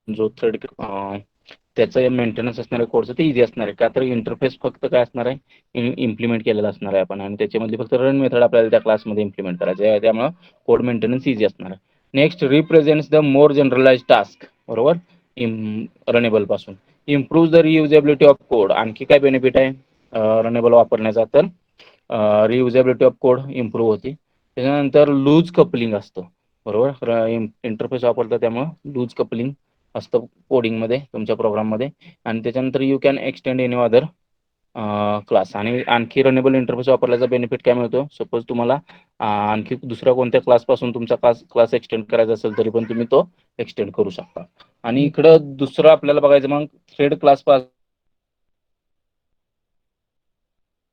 जो थ्रेड त्याचं मेंटेनन्स असणार आहे कोडचं, ते इझी असणार आहे, का तर इंटरफेस फक्त काय असणार आहे, इम्प्लिमेंट केलेला असणार आहे आपण, आणि त्याच्यामध्ये फक्त रन मेथड आपल्याला त्या क्लासमध्ये इम्प्लिमेंट करायचं आहे, त्यामुळे कोड मेंटेनन्स इझी असणार आहे. Next, represents the more generalize task, बरोबर, रनेबल पासून. Improve the reusability of code, आणखी काय बेनिफिट आहे रनेबल वापरण्याचा, तर रियुजेबिलिटी ऑफ कोड इम्प्रूव्ह होती. त्याच्यानंतर लूज कपलिंग असतं, बरोबर. इंटरफेस वापरतं त्यामुळे लूज कपलिंग असतं कोडिंगमध्ये तुमच्या प्रोग्राममध्ये. आणि त्याच्यानंतर you can extend any other class, आणि आणखी रनेबल इंटरफेस वापरल्याचा बेनिफिट काय मिळतो, सपोज तुम्हाला आणखी दुसऱ्या कोणत्या क्लासपासून तुमचा क्लास एक्सटेंड करायचा असेल तरी पण तुम्ही तो एक्सटेंड करू शकता. आणि इकडं दुसरं आपल्याला बघायचं मग, थ्रेड क्लास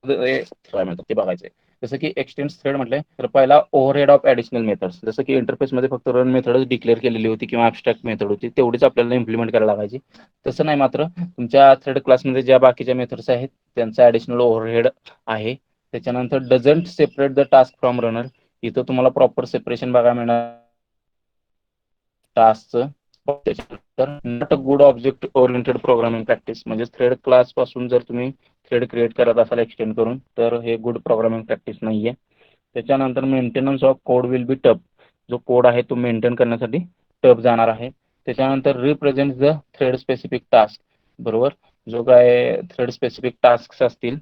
काय म्हणतात ते बघायचंय. जसं की एक्सटेंड थ्रेड म्हटलंय, तर पहिला ओव्हरहेड ऑफ ॲडिशनल मेथड्स, जसं की इंटरफेसमध्ये फक्त रन मेथडच डिक्लेअर केलेली होती किंवा ॲबस्ट्रॅक्ट मेथड होती, तेवढीच आपल्याला इम्प्लिमेंट करायला लागायची. तसं नाही, मात्र तुमच्या थ्रेड क्लासमध्ये ज्या बाकीच्या मेथड्स आहेत त्यांचा ॲडिशनल ओव्हरहेड आहे. त्याच्यानंतर doesn't separate the task from runner, इथं तुम्हाला प्रॉपर सेपरेशन बघायला मिळणार टास्कचं. त्याच्यानंतर not a good object oriented programming practice, म्हणजे थ्रेड क्लास पासून जर तुम्ही थ्रेड क्रिएट करत असाल एक्सटेंड करून, तर हे गुड प्रोग्रामिंग प्रॅक्टिस नाहीये. त्याच्यानंतर maintenance of code will be tough, जो कोड आहे तो मेंटेन करण्यासाठी टफ जाणार आहे. त्याच्यानंतर represent the thread specific task, बरोबर. जो काय थ्रेड स्पेसिफिक टास्क असतील,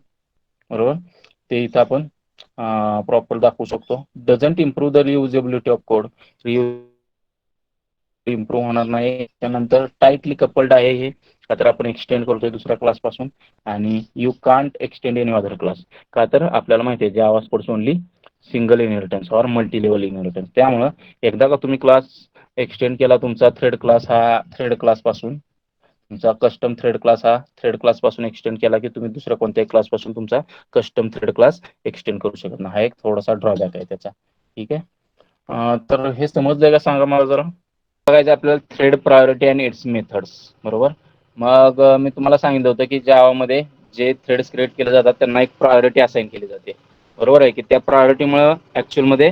बरोबर, ते इथं आपण प्रॉपर दाखवू शकतो. Doesn't improve the reusability of code, improve होणार नाही. त्यानंतर टाईटली कपल्ड आहे हे, का तर आपण एक्सटेंड करतोय दुसऱ्या क्लास पासून, आणि you can't extend any other class, का तर आपल्याला माहिती आहे Java supports only single inheritance or multi level inheritance. त्यामुळं एकदा का तुम्ही क्लास एक्सटेंड केला तुमचा थ्रेड क्लास हा थ्रेड क्लास पासून, तुमचा कस्टम थ्रेड क्लास हा थ्रेड क्लास पासून एक्सटेंड केला की तुम्ही दुसऱ्या कोणत्याही क्लास पासून तुमचा कस्टम थ्रेड क्लास एक्सटेंड करू शकत नाही. हा एक थोडासा ड्रॉबॅक आहे त्याचा. ठीक आहे. तर हे समजलंय का सांगा मला जरा. बघायचं आपल्याला थ्रेड प्रायोरिटी आणि इट्स मेथड्स. बरोबर. मग मी तुम्हाला सांगितलं होतं की जावामध्ये जे थ्रेड्स क्रिएट केले जातात त्यांना एक प्रायोरिटी असाइन केली जाते. बरोबर आहे की त्या प्रायोरिटीमुळे ऍक्च्युअलमध्ये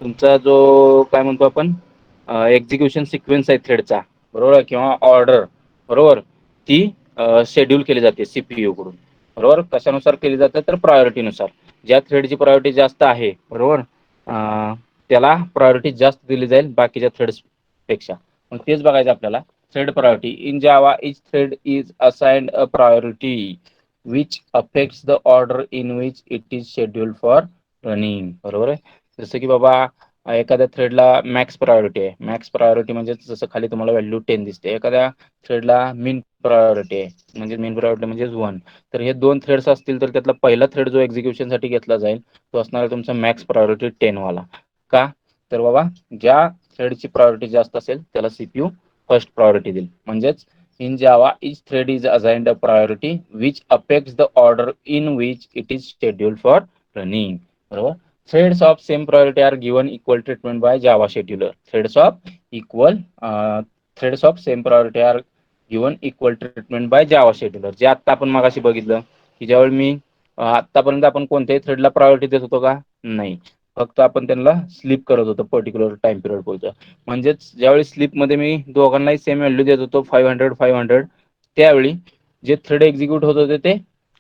तुमचा जो काय म्हणतो आपण एक्झिक्युशन सिक्वेन्स आहे थ्रेडचा, बरोबर, किंवा ऑर्डर, बरोबर, ती शेड्यूल केली जाते सीपीयू कडून. बरोबर. कशानुसार केली जाते तर प्रायोरिटीनुसार. ज्या थ्रेडची प्रायोरिटी जास्त आहे, बरोबर, त्याला प्रायोरिटी जास्त दिली जाईल बाकीच्या थ्रेड्स पेक्षा. मग तेच बघायचं आपल्याला. Thread priority in Java each thread is assigned a priority which affects the order in which it is scheduled for running. बरोबर आहे. जसं की बाबा एखाद्या थ्रेडला मॅक्स प्रायोरिटी आहे. मॅक्स प्रायोरिटी म्हणजे जसं खाली तुम्हाला व्हॅल्यू 10 दिसते. एखाद्या थ्रेडला मिन प्रायोरिटी आहे, म्हणजे मिन प्रायोरिटी म्हणजे 1. तर हे 2 थ्रेड्स असतील तर त्यातला पहिला थ्रेड जो एक्झिक्युशनसाठी घेतला जाईल तो असणार आहे तुमचा मॅक्स प्रायोरिटी 10 वाला. का तर बाबा ज्या थ्रेडची प्रायोरिटी जास्त असेल त्याला सीपीयू फर्स्ट प्रायोरिटी देईल. म्हणजेच in Java each thread is assigned a priority which affects the order in which it is scheduled for running. बरोबर. Threads of same priority are given equal treatment by Java scheduler. Threads of same priority are given equal treatment by Java scheduler. जे आता आपण मगाशी बघितलं की ज्यावेळी मी आतापर्यंत आपण कोणत्याही थ्रेडला प्रायोरिटी देत होतो का? नाही. फक्त आपण त्यांना स्लीप करत होतो पर्टिक्युलर टाइम पिरियड पुरतं. म्हणजेच ज्यावेळी स्लीपमध्ये मी दोघांनाही सेम व्हॅल्यू देत होतो 500 त्यावेळी जे थ्रेड एक्झिक्यूट होत होते ते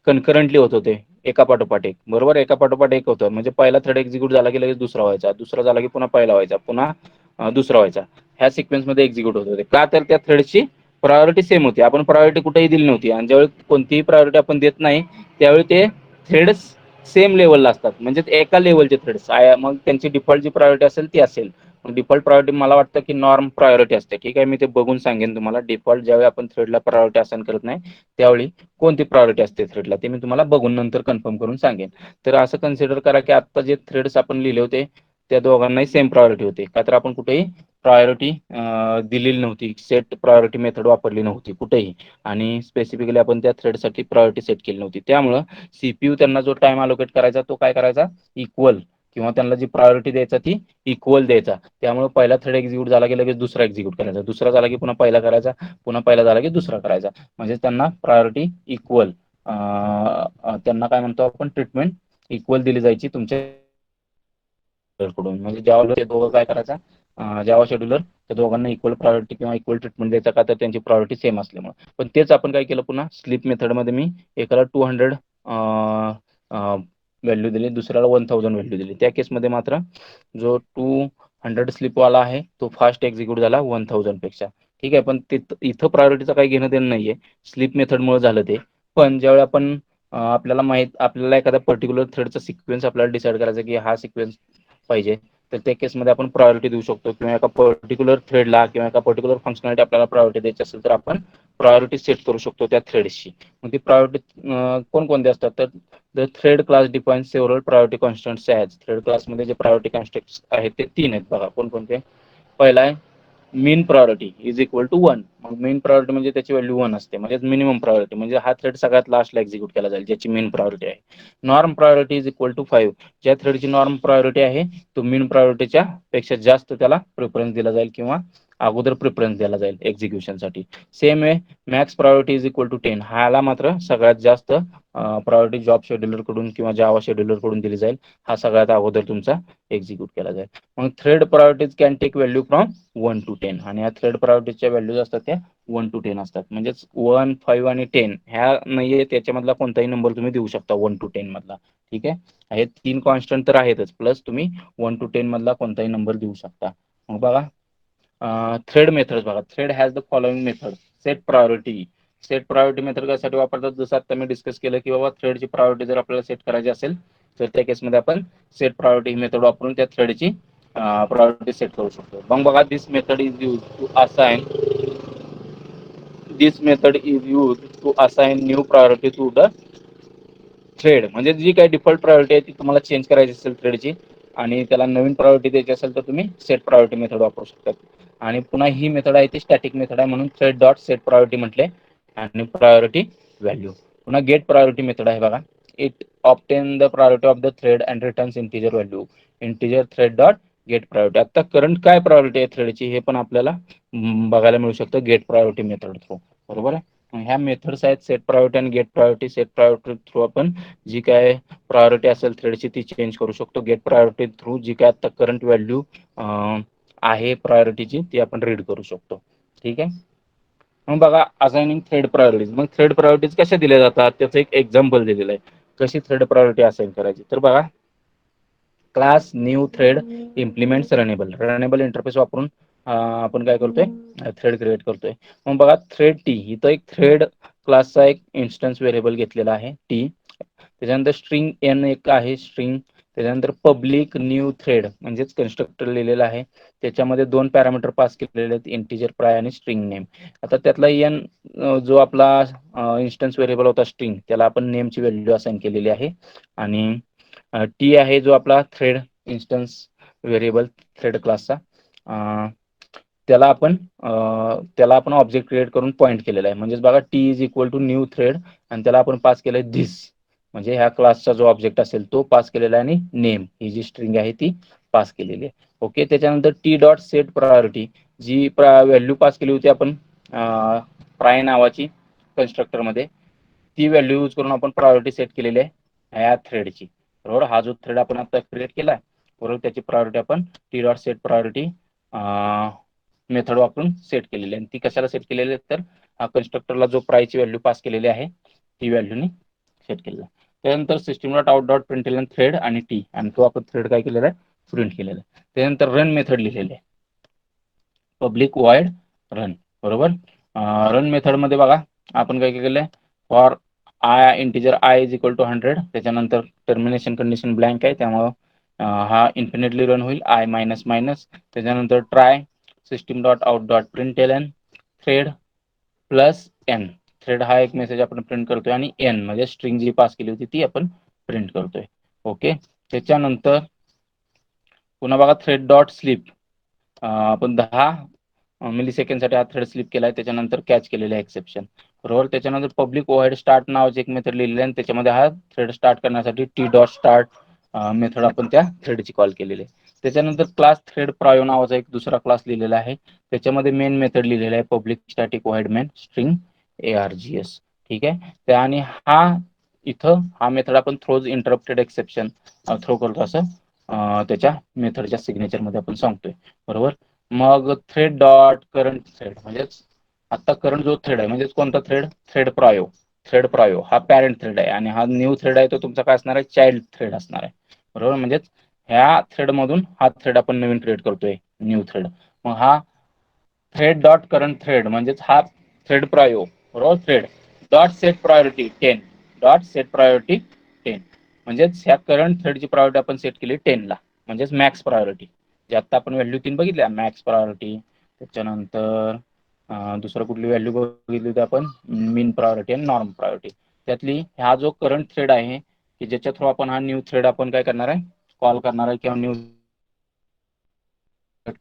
कन्करंटली होत होते, एका पाठोपाठ एक. बरोबर. एका पाठोपाठ एक होतं. म्हणजे पहिला थ्रेड एक्झिक्यूट झाला की लगेच दुसरा व्हायचा, दुसरा झाला की पुन्हा पहिला व्हायचा, पुन्हा दुसरा व्हायचा. ह्या सिक्वेन्समध्ये एक्झिक्यूट होत होते. का तर त्या थ्रेडची प्रायोरिटी सेम होती. आपण प्रायोरिटी कुठेही दिली नव्हती आणि ज्यावेळी कोणतीही प्रायोरिटी आपण देत नाही त्यावेळी ते थ्रेड्स सेम लेवलला असतात. म्हणजे एका लेवलचे थ्रेड्स. मग त्यांची डिफॉल्ट जी प्रायोरिटी असेल ती असेल. डिफॉल्ट प्रायोरिटी मला वाटतं की नॉर्म प्रायोरिटी असते. ठीक आहे. मी ते बघून सांगेन तुम्हाला. डिफॉल्ट ज्यावेळी आपण थ्रेडला प्रायोरिटी असाइन करत नाही त्यावेळी कोणती प्रायोरिटी असते थ्रेडला ते मी तुम्हाला बघून नंतर कन्फर्म करून सांगेन. तर असं कन्सिडर करा की आता जे थ्रेड्स आपण लिहिले होते त्या दोघांनाही सेम प्रायोरिटी होते. का तर आपण कुठेही प्रायोरिटी दिलेली नव्हती. सेट प्रायोरिटी मेथड वापरली नव्हती कुठेही. आणि स्पेसिफिकली आपण त्या थ्रेडसाठी प्रायोरिटी सेट केली नव्हती. त्यामुळं सीपीयू त्यांना जो टाइम अलोकेट करायचा तो काय करायचा? इक्वल, किंवा त्यांना जी प्रायोरिटी द्यायचा ती इक्वल द्यायचा. त्यामुळे पहिला थ्रेड एक्झिक्यूट झाला की लगेच दुसरा एक्झिक्यूट करायचा, दुसरा झाला की पुन्हा पहिला करायचा, पुन्हा पहिला झाला की दुसरा करायचा. म्हणजे त्यांना प्रायोरिटी इक्वल, त्यांना काय म्हणतो आपण ट्रीटमेंट इक्वल दिली जायची तुमच्या कडून. म्हणजे ज्यावेळेला ते दोघं काय करायचा, जावा शेड्यूलर त्या दोघांना इक्वल प्रायोरिटी किंवा इक्वल ट्रीटमेंट द्यायचा. का तर त्यांची प्रायोरिटी सेम असल्यामुळे. पण तेच आपण काय केलं पुन्हा स्लीप मेथडमध्ये मी एकाला 200 व्हॅल्यू दिली, दुसऱ्याला 1000 व्हॅल्यू दिली. त्या केसमध्ये मात्र जो 200 स्लीपवाला आहे तो फास्ट एक्झिक्यूट झाला 1000 पेक्षा. ठीक आहे. पण इथं प्रायोरिटीचं काही घेणं देणं नाहीये, स्लीप मेथडमुळे झालं ते. पण ज्यावेळी आपण आपल्याला एखादा पर्टिक्युलर थ्रेडचा सिक्वेन्स आपल्याला डिसाईड करायचा की हा सिक्वेन्स पाहिजे, तर त्या केसमध्ये आपण प्रायोरिटी देऊ शकतो. किंवा एका पर्टिक्युलर थ्रेडला किंवा एका पर्टिक्युलर फंक्शनॅलिटी आपल्याला प्रायोरिटी द्यायची असेल तर आपण प्रायोरिटी सेट करू शकतो त्या थ्रेडची. मग ती प्रायोरिटी कोणकोणते असतात तर the thread class defines several priority constants as. Thread क्लासमध्ये जे प्रायोरिटी कॉन्स्टंट्स आहेत ते 3 आहेत बघा. कोणकोणते? पहिला आहे मीन प्रायोरिटी इज इक्वल टू 1. मग मेन प्रायोरिटी म्हणजे त्याची व्हॅल्यू 1 असते, म्हणजे मिनिमम प्रायोरिटी म्हणजे हा थ्रेड सगळ्यात लास्टला एक्झिक्यूट केला जाईल ज्याची मेन प्रायोरिटी आहे. Norm priority is equal to 5. ज्या थ्रेडची नॉर्म प्रायोरिटी आहे तो मेन प्रायोरिटीच्या पेक्षा जास्त त्याला प्रिफरन्स दिला जाईल किंवा अगोदर प्रिफरन्स दिला जाईल एक्झिक्युशनसाठी. Same way max priority is equal to 10. ह्याला मात्र सगळ्यात जास्त प्रायोरिटी जॉब शेड्युलर कडून किंवा जावा शेड्युलर कडून दिली जाईल. हा सगळ्यात अगोदर तुमचा एक्झिक्यूट केला जाईल. मग thread priorities can take value from 1 to 10. आणि या थ्रेड प्रायोरिटीच्या व्हॅल्यूज असतात त्या 1 to 10 असतात. म्हणजेच 1, 5 आणि 10 ह्या नाहीये, त्याच्यामधला कोणताही नंबर तुम्ही देऊ शकता 1 to 10 मधला. ठीक आहे. हे 3 कॉन्स्टंट तर आहेतच, प्लस तुम्ही 1 to 10 मधला कोणताही नंबर देऊ शकता. मग बघा थ्रेड मेथड बघा. Thread has the following method. Set priority. Set priority method कशासाठी वापरतात? जसं आता मी डिस्कस केलं की बाबा थ्रेडची प्रायोरिटी जर आपल्याला सेट करायची असेल तर त्या केसमध्ये आपण सेट प्रायोरिटी मेथड वापरून त्या थ्रेडची प्रायोरिटी सेट करू शकतो. मग बघा this method is use to assign new priority to the thread. म्हणजे जी काही डिफॉल्ट प्रायोरिटी आहे ती तुम्हाला चेंज करायची असेल थ्रेडची आणि त्याला नवीन प्रायोरिटी द्यायची असेल तर तुम्ही सेट प्रायोरिटी मेथड वापरू शकता. आणि पुन्हा ही मेथड आहे ती स्टॅटिक मेथड आहे, म्हणून थ्रेड डॉट सेट प्रायोरिटी म्हटले. आणि प्रायोरिटी व्हॅल्यू पुन्हा गेट प्रायोरिटी मेथड आहे बघा. It obtain the priority of the thread and returns integer value. Integer thread dot get priority. आता करंट काय प्रायोरिटी आहे थ्रेडची हे पण आपल्याला बघायला मिळू शकतं गेट प्रायोरिटी मेथड थ्रू. बरोबर आहे. ह्या मेथड्स आहेत सेट प्रायोरिटी आणि get priority. Set priority through आपण जी काय प्रायोरिटी असेल थ्रेडची ती चेंज करू शकतो. गेट प्रायोरिटी थ्रू जी काय आता करंट व्हॅल्यू आहे प्रायोरिटीची ती आपण रीड करू शकतो. ठीक आहे. मग बघा असाइनिंग थ्रेड प्रायोरिटीज. मग थ्रेड प्रायोरिटीज कशा दिल्या जातात त्याचं एक एक्झाम्पल दिलेलं आहे. कशी थ्रेड प्रायोरिटी असाइन करायची तर बघा, class new thread implements runnable. Runnable interface वापरून आपण काय करतोय थ्रेड क्रिएट करतोय. मग बघा थ्रेड टी इथं एक थ्रेड क्लासचा एक इन्स्टन्स व्हेरिएबल घेतलेला आहे टी. त्याच्यानंतर स्ट्रिंग एन एक आहे स्ट्रिंग. त्याच्यानंतर पब्लिक न्यू थ्रेड म्हणजेच कन्स्ट्रक्टर लिहिलेलं आहे. त्याच्यामध्ये 2 पॅरामीटर पास केलेले आहेत इंटिजर प्राय आणि स्ट्रिंग नेम. आता त्यातला एन जो आपला इन्स्टन्स व्हेरिएबल होता स्ट्रिंग त्याला आपण नेमची व्हॅल्यू असाइन केलेली आहे. आणि टी आहे जो आपला थ्रेड इन्स्टन्स व्हेरिएबल थ्रेड क्लासचा, त्याला आपण ऑब्जेक्ट क्रिएट करून पॉईंट केलेला आहे. म्हणजेच बघा T is equal to new thread आणि त्याला आपण पास केलंय धिस. म्हणजे ह्या क्लासचा जो ऑब्जेक्ट असेल तो पास केलेला आहे आणि नेम ही जी स्ट्रिंग आहे ती पास केलेली आहे. ओके. त्याच्यानंतर टी डॉट सेट प्रायोरिटी जी व्हॅल्यू पास केली होती आपण प्राय नावाची कन्स्ट्रक्टर मध्ये, ती व्हॅल्यू यूज करून आपण प्रायोरिटी सेट केलेली आहे ह्या थ्रेडची. बरोबर. हा जो थ्रेड आपण आता क्रिएट केला बरोबर त्याची प्रायोरिटी आपण T dot set priority method वापरून सेट केलेली आहे. आणि ती कशाला सेट केलेली आहे तर कन्स्ट्रक्टरला जो प्रायची व्हॅल्यू पास केलेली आहे ती व्हॅल्यूनी सेट केलेला आहे. त्यानंतर system dot out dot println thread आणि टी आणि तो आपण थ्रेड काय केलेला आहे प्रिंट केलेला आहे. त्यानंतर रन मेथड लिहिलेली आहे पब्लिक वॉइड रन. बरोबर. रन मेथड मध्ये बघा आपण काय केलेलं आहे for integer I is equal to 100. त्याच्यानंतर टर्मिनेशन कंडिशन ब्लँक आहे त्यामुळं हा इन्फिनिटली रन होईल आय मायनस मायनस. त्याच्यानंतर try system dot out dot println thread plus N. Thread हा एक मेसेज आपण प्रिंट करतोय आणि एन म्हणजे स्ट्रिंग जी पास केली होती ती आपण प्रिंट करतोय. ओके. त्याच्यानंतर पुन्हा बघा थ्रेड डॉट स्लीप आपण 10 मिली सेकंडसाठी हा थ्रेड स्लिप केलाय. त्याच्यानंतर कॅच केलेलं आहे एक्सेप्शन. बरोबर. त्याच्यानंतर पब्लिक ओव्हरहेड स्टार्ट नावाची एक मेथड लिहिलेली आहे आणि त्याच्यामध्ये हा थ्रेड स्टार्ट करण्यासाठी टी डॉट स्टार्ट मेथड आपण त्या थ्रेडची कॉल केलेली आहे. त्याच्यानंतर क्लास थ्रेड प्रायो नावाचा एक दुसरा क्लास लिहिलेला आहे. त्याच्यामध्ये मेन मेथड लिहिलेला आहे public static overhead main string ARGS. ठीक आहे. त्या आणि हा मेथड आपण थ्रोज इंटरप्टेड एक्सेप्शन थ्रो करतो असं त्याच्या मेथडच्या सिग्नेचर मध्ये आपण सांगतोय. बरोबर. मग थ्रेड डॉट करंट थ्रेड म्हणजेच आता करंट जो थ्रेड आहे म्हणजेच कोणता थ्रेड थ्रेड प्रायो. थ्रेड प्रायो हा पॅरेंट थ्रेड आहे आणि हा न्यू थ्रेड आहे तो तुमचा काय असणार आहे चाइल्ड थ्रेड असणार आहे. बरोबर. म्हणजेच ह्या थ्रेड मधून हा थ्रेड आपण नवीन क्रिएट करतोय न्यू थ्रेड. मग हा थ्रेड डॉट करंट थ्रेड म्हणजेच हा थ्रेड प्रायो. बरोबर. Thread dot set priority 10 dot set priority 10 म्हणजेच ह्या करंट थ्रेडची प्रायोरिटी आपण सेट केली 10 ला म्हणजेच मॅक्स प्रायोरिटी. जे आता आपण व्हॅल्यू 3 बघितल्या मॅक्स प्रायोरिटी. त्याच्यानंतर दुसरं कुठली व्हॅल्यू बघितली होती आपण मीन प्रायोरिटी आणि नॉर्म प्रायोरिटी. त्यातली हा जो करंट थ्रेड आहे की ज्याच्या थ्रू आपण हा न्यू थ्रेड आपण काय करणार आहे कॉल करणार आहे किंवा न्यू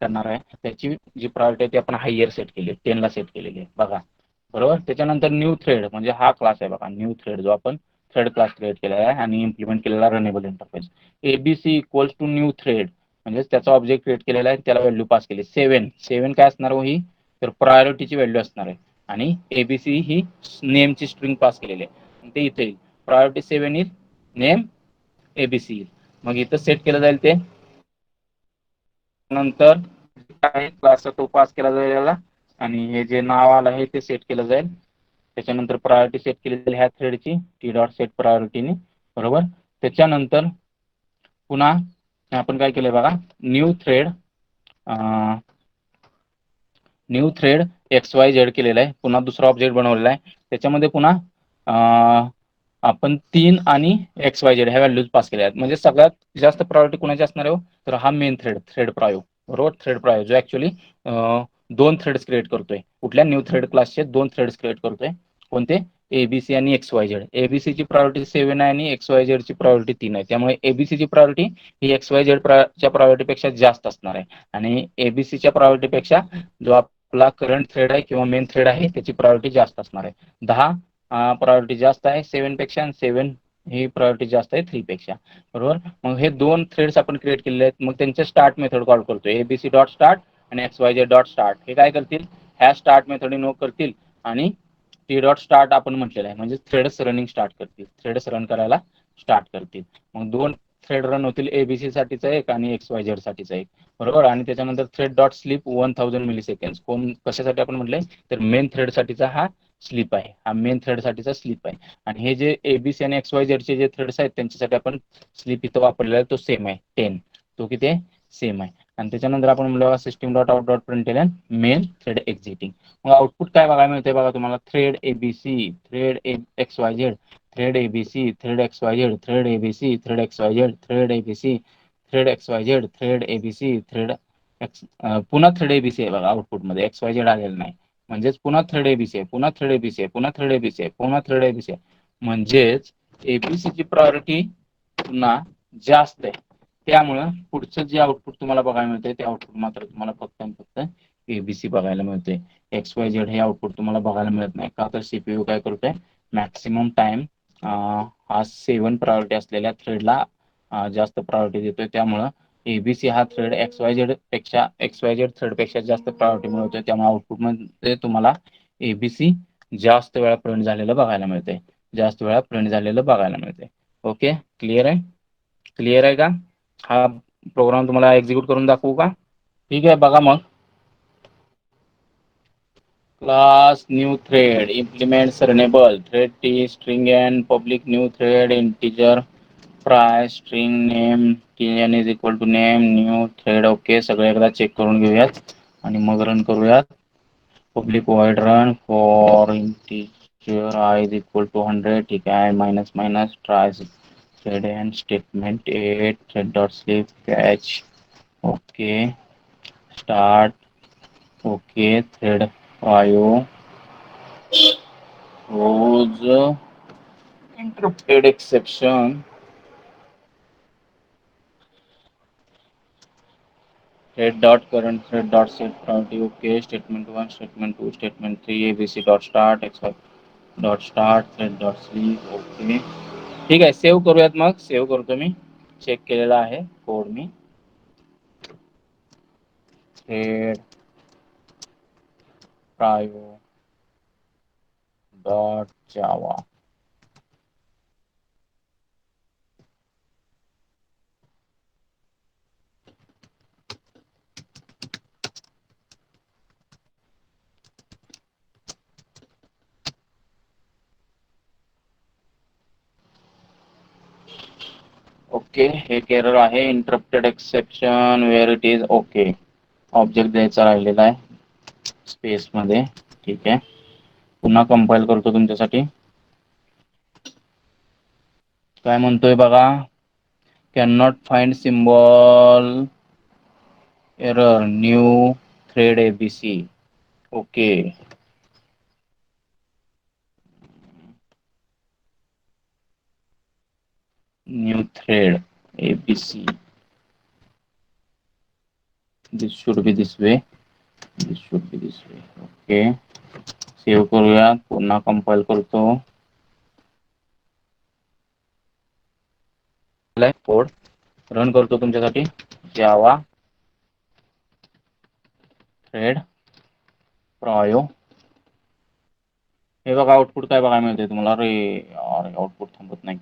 करणार आहे त्याची जी प्रायोरिटी आहे ती आपण हायर सेट केली आहे 10 ला सेट केलेली आहे बघा. बरोबर. त्याच्यानंतर न्यू थ्रेड म्हणजे हा क्लास आहे बघा न्यू थ्रेड जो आपण थ्रेड क्लास क्रिएट केलेला आहे आणि इम्प्लिमेंट केलेला runnable interface. ABC equals to new thread म्हणजेच त्याचा ऑब्जेक्ट क्रिएट केलेला आहे त्याला व्हॅल्यू पास केली 7 काय असणार हो ही तर प्रायोरिटीची व्हॅल्यू असणार आहे. आणि ABC ही नेमची स्ट्रिंग पास केलेली आहे ते इथे प्रायोरिटी 7 इज नेम ABC. मग इथं सेट केलं जाईल ते नंतर काय क्लासचा तो पास केला जाईल याला आणि हे जे नाव आलं आहे ते सेट केलं जाईल. त्याच्यानंतर प्रायोरिटी सेट केली जाईल ह्या थ्रेडची टी डॉट सेट प्रायोरिटीने. बरोबर. त्याच्यानंतर पुन्हा आपण काय केलंय बघा न्यू थ्रेड XYZ केलेला आहे. पुन्हा दुसरा ऑब्जेक्ट बनवलेला आहे त्याच्यामध्ये पुन्हा आपण 3 आणि XYZ ह्या व्हॅल्यूज पास केल्या आहेत. म्हणजे सगळ्यात जास्त प्रायोरिटी कुणाची असणार आहे तर हा मेन थ्रेड प्रायो. बरोबर. थ्रेड प्रायो जो ऍक्च्युली 2 थ्रेड्स क्रिएट करतोय कुठल्या न्यू थ्रेड क्लासचे 2 थ्रेड्स क्रिएट करतोय कोणते? एबीसी आणि एक्स वाय झेड. एबीसीची प्रायोरिटी 7 आहे आणि एक्स वाय झेडची प्रायोरिटी 3 आहे. त्यामुळे एबीसीची प्रायोरिटी ही एक्स वाय झेडच्या प्रायोरिटीपेक्षा जास्त असणार आहे आणि एबीसीच्या प्रायोरिटीपेक्षा जो आपला करंट थ्रेड आहे किंवा मेन थ्रेड आहे त्याची प्रायोरिटी जास्त असणार आहे. 10 प्रायोरिटी जास्त आहे 7 पेक्षा आणि 7 ही प्रायोरिटी जास्त आहे 3 पेक्षा. बरोबर. मग हे दोन थ्रेड्स आपण क्रिएट केलेले आहेत. मग त्यांचे स्टार्ट मेथड कॉल करतो. एबीसी डॉट स्टार्ट आणि x Y Z dot start. हे काय करतील? ह्या स्टार्ट मेथड इन्व्होक करतील आणि टी डॉट स्टार्ट आपण म्हटलेलं आहे म्हणजे थ्रेड्स रनिंग स्टार्ट करतील. थ्रेड्स रन करायला स्टार्ट करतील. मग दोन थ्रेड रन होतील, एबीसी साठीचा एक आणि एक्स वाय झेड साठीचा एक. बरोबर. आणि त्याच्यानंतर thread dot sleep 1000 millisecond. कोण कशासाठी आपण म्हटलंय? तर मेन थ्रेड साठीचा हा स्लीप आहे. हा मेन थ्रेड साठीचा स्लीप आहे. आणि हे जे एबीसी आणि एक्स वाय झेडचे जे थ्रेड्स आहेत त्यांच्यासाठी आपण स्लीप इथं वापरलेला आहे तो सेम आहे 10. तो किती आहे? सेम आहे. आणि त्याच्यानंतर आपण म्हणलो system dot out dot println main thread exiting. मग आउटपुट काय बघायला मिळते बघा तुम्हाला? Thread ABC, thread X Y Z, thread ABC, thread X Y Z, thread ABC, thread X Y Z, thread ABC, thread X Y Z, thread ABC, thread X पुन्हा thread ABC आहे बघा आउटपुटमध्ये. X Y Z आलेलं नाही. म्हणजेच पुन्हा thread ABC आहे, पुन्हा थ्रेड एबीसी आहे, पुन्हा थ्रेड एबीसी आहे, पुन्हा थ्रेड एबीसी आहे. म्हणजेच एबीसीची प्रायोरिटी पुन्हा जास्त आहे. त्यामुळं पुढचं जे आउटपुट तुम्हाला बघायला मिळतंय ते आउटपुट मात्र तुम्हाला फक्त आणि फक्त एबीसी बघायला मिळते. एक्स वाय झेड हे आउटपुट तुम्हाला बघायला मिळत नाही. का तर सीपीयू काय करतोय? मॅक्सिमम टाइम हा 7 प्रायोरिटी असलेल्या थ्रेडला जास्त प्रायोरिटी देतोय. त्यामुळं एबीसी हा thread X Y Z thread पेक्षा जास्त प्रायोरिटी मिळवतोय. त्यामुळे आउटपुटमध्ये तुम्हाला एबीसी जास्त वेळा प्रिंट झालेलं बघायला मिळते. जास्त वेळा प्रिंट झालेलं बघायला मिळते. ओके. क्लिअर आहे? क्लिअर आहे का? हा प्रोग्राम तुम्हाला एक्झिक्यूट करून दाखवू का? ठीक आहे. बघा मग. Class new thread implements renewable thread t string and public new thread integer price string name tn is equal to name new thread. Okay. सगळे एकदा चेक करून घेऊयात आणि मग रन करूयात. Public void run for integer I is equal to 100. ठीक आहे. Minus minus try thread and statement 8 thread dot sleep catch. Okay. start. Okay. thread 5 was interrupted exception. Thread dot current thread dot set priority. Okay. Statement 1, statement 2, statement 3, abc dot start x dot start thread dot sleep. Okay. ठीक आहे. Save करूयात मग. Save करतो मी. Check केलेला आहे code मी. Thread prio dot Java. Okay. एक error आहे interrupted exception where it is. Okay. Object द्यायचा राहिलेला आहे स्पेस मध्ये. ठीक आहे. पुन्हा कंपाईल करतो तुमच्यासाठी. काय म्हणतोय बघा? Can not find symbol error new thread ABC. Okay. New thread ABC. This should be this way. This should be this way. Okay. Save करूया. पुन्हा कंपाईल करतो. कोड रन करतो तुमच्यासाठी. जावा थ्रेड प्रायो. हे बघा आउटपुट काय बघायला मिळते तुम्हाला. अरे यार आउटपुट थांबत नाही.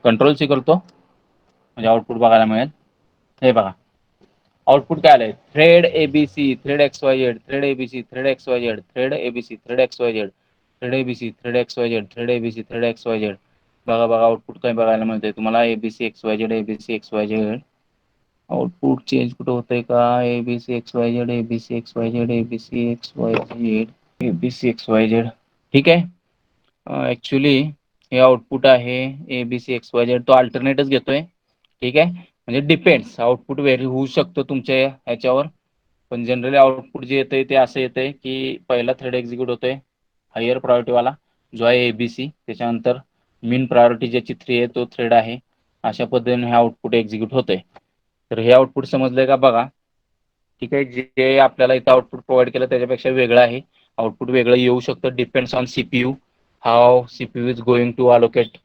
कंट्रोल सी करतो म्हणजे आउटपुट बघायला मिळेल. हे बघा आउटपुट काय आलंय? Thread ABC, thread X Y Z, thread ABC, thread X Y Z, thread ABC, thread X Y Z, thread ABC, thread X Y Z, thread ABC, thread X Y Z. बघा बघा output काय बघायला मिळते तुम्हाला. ABC x Y Z, ABC x Y Z. Output change कुठं होतंय का? ABC x Y Z, ABC x Y Z, ABC x Y Z, ABC x Y Z. ठीक आहे. ऍक्च्युली हे आउटपुट आहे एबीसी एक्स वाय झेड. तो अल्टरनेटच घेतोय. ठीक आहे. म्हणजे डिपेंड्स. आउटपुट व्हेरी होऊ शकतो तुमच्या ह्याच्यावर. पण जनरली आउटपुट जे येतंय ते असं येतंय की पहिला थ्रेड एक्झिक्यूट होतोय हायर प्रायोरिटीवाला जो आहे एबीसी, त्याच्यानंतर मीन प्रायोरिटी ज्याची 3 आहे तो थ्रेड आहे. अशा पद्धतीने हे आउटपुट एक्झिक्यूट होतंय. तर हे आउटपुट समजलंय का बघा. ठीक आहे, जे आपल्याला इथं आउटपुट प्रोव्हाइड केलं त्याच्यापेक्षा वेगळं आहे. आउटपुट वेगळं येऊ शकतं, depends on CPU, how CPU is going to allocate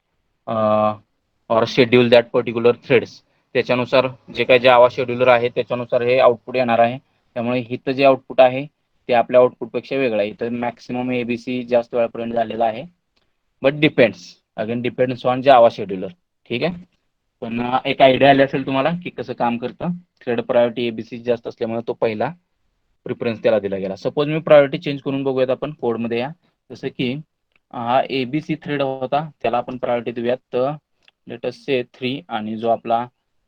or schedule that particular threads. त्याच्यानुसार जे काही जावा शेड्यूलर आहे त्याच्यानुसार हे आउटपुट येणार आहे. त्यामुळे इथं जे आउटपुट आहे ते आपल्या आउटपुटपेक्षा वेगळं आहे. इथं मॅक्सिमम एबीसी जास्त वेळापर्यंत झालेला आहे. But depends, again depends on Java scheduler. ठीक आहे, पण एक आयडिया आली असेल तुम्हाला की कसं काम करतं. थ्रेड प्रायोरिटी एबीसी जास्त असल्यामुळे तो पहिला प्रिफरन्स त्याला दिला गेला. सपोज मी प्रायोरिटी चेंज करून बघूयात आपण कोडमध्ये या. जसं की हा एबीसी थ्रेड होता त्याला आपण प्रायोरिटी देऊयात लेट अस से 3 आणि जो आपला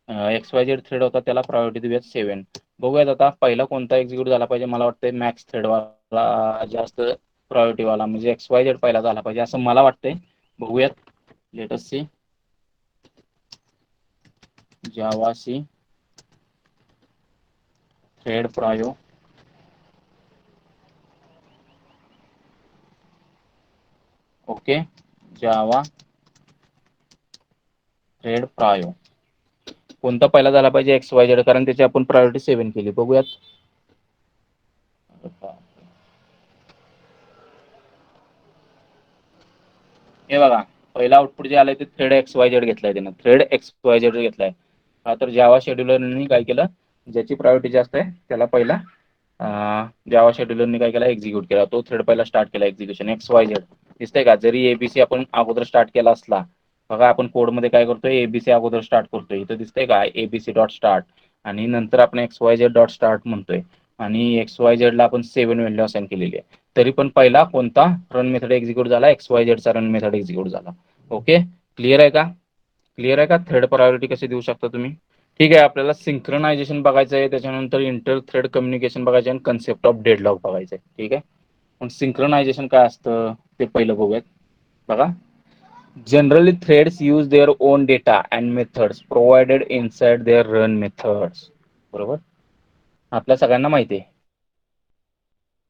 XYZ थ्रेड होता त्याला प्रायोरिटी देऊयात 7. बघूयात आता पहिला कोणता एक्झिक्यूट झाला पाहिजे. मला वाटतंय मॅक्स थ्रेडवाला जास्त प्रायोरिटीवाला म्हणजे XYZ पहिला झाला पाहिजे असं मला वाटतंय. बघूयात, लेट अस सी जावा सी थ्रेड प्रायो. ओके, जावा थ्रेड प्रायो कोणता पहिला झाला पाहिजे XYZ, कारण त्याची आपण प्रायोरिटी 7 केली. बघूयात. हे बघा, पहिला आउटपुट जे आलंय ते थ्रेड XYZ घेतलाय त्यानं, थ्रेड XYZ घेतलाय. हा तर जावा शेड्यूलरनी काय केलं, ज्याची प्रायोरिटी जास्त आहे त्याला पहिला जावा शेड्यूलरनी काय केला, एक्झिक्यूट केला. तो थ्रेड पहिला स्टार्ट केला एक्झिक्युशन XYZ. दिसतंय का, जरी एबीसी आपण अगोदर स्टार्ट केला असला, बघा आपण कोडमध्ये काय करतोय एबीसी अगोदर स्टार्ट करतोय. इथं दिसतंय का एबीसी डॉट स्टार्ट आणि नंतर आपण XYZ डॉट स्टार्ट म्हणतोय आणि XYZ ला आपण 7 व्हॅल्यू असाइन केलेली आहे. तरी पण पहिला कोणता रन मेथड एक्झिक्यूट झाला, XYZ चा रन मेथड एक्झिक्यूट झाला. ओके, क्लिअर आहे का? क्लिअर आहे का? थ्रेड प्रायोरिटी कशी देऊ शकता तुम्ही? ठीक आहे, आपल्याला सिंक्रोनायझेशन बघायचं आहे, त्याच्यानंतर इंटर थ्रेड कम्युनिकेशन बघायचं आहे आणि कन्सेप्ट ऑफ डेडलॉक बघायचं आहे. ठीक आहे, पण सिंक्रोनायझेशन काय असतं ते पहिलं बघूयात. बघा, generally threads use their own data and methods provided inside their run methods. बरोबर, आपल्या सगळ्यांना माहिती आहे.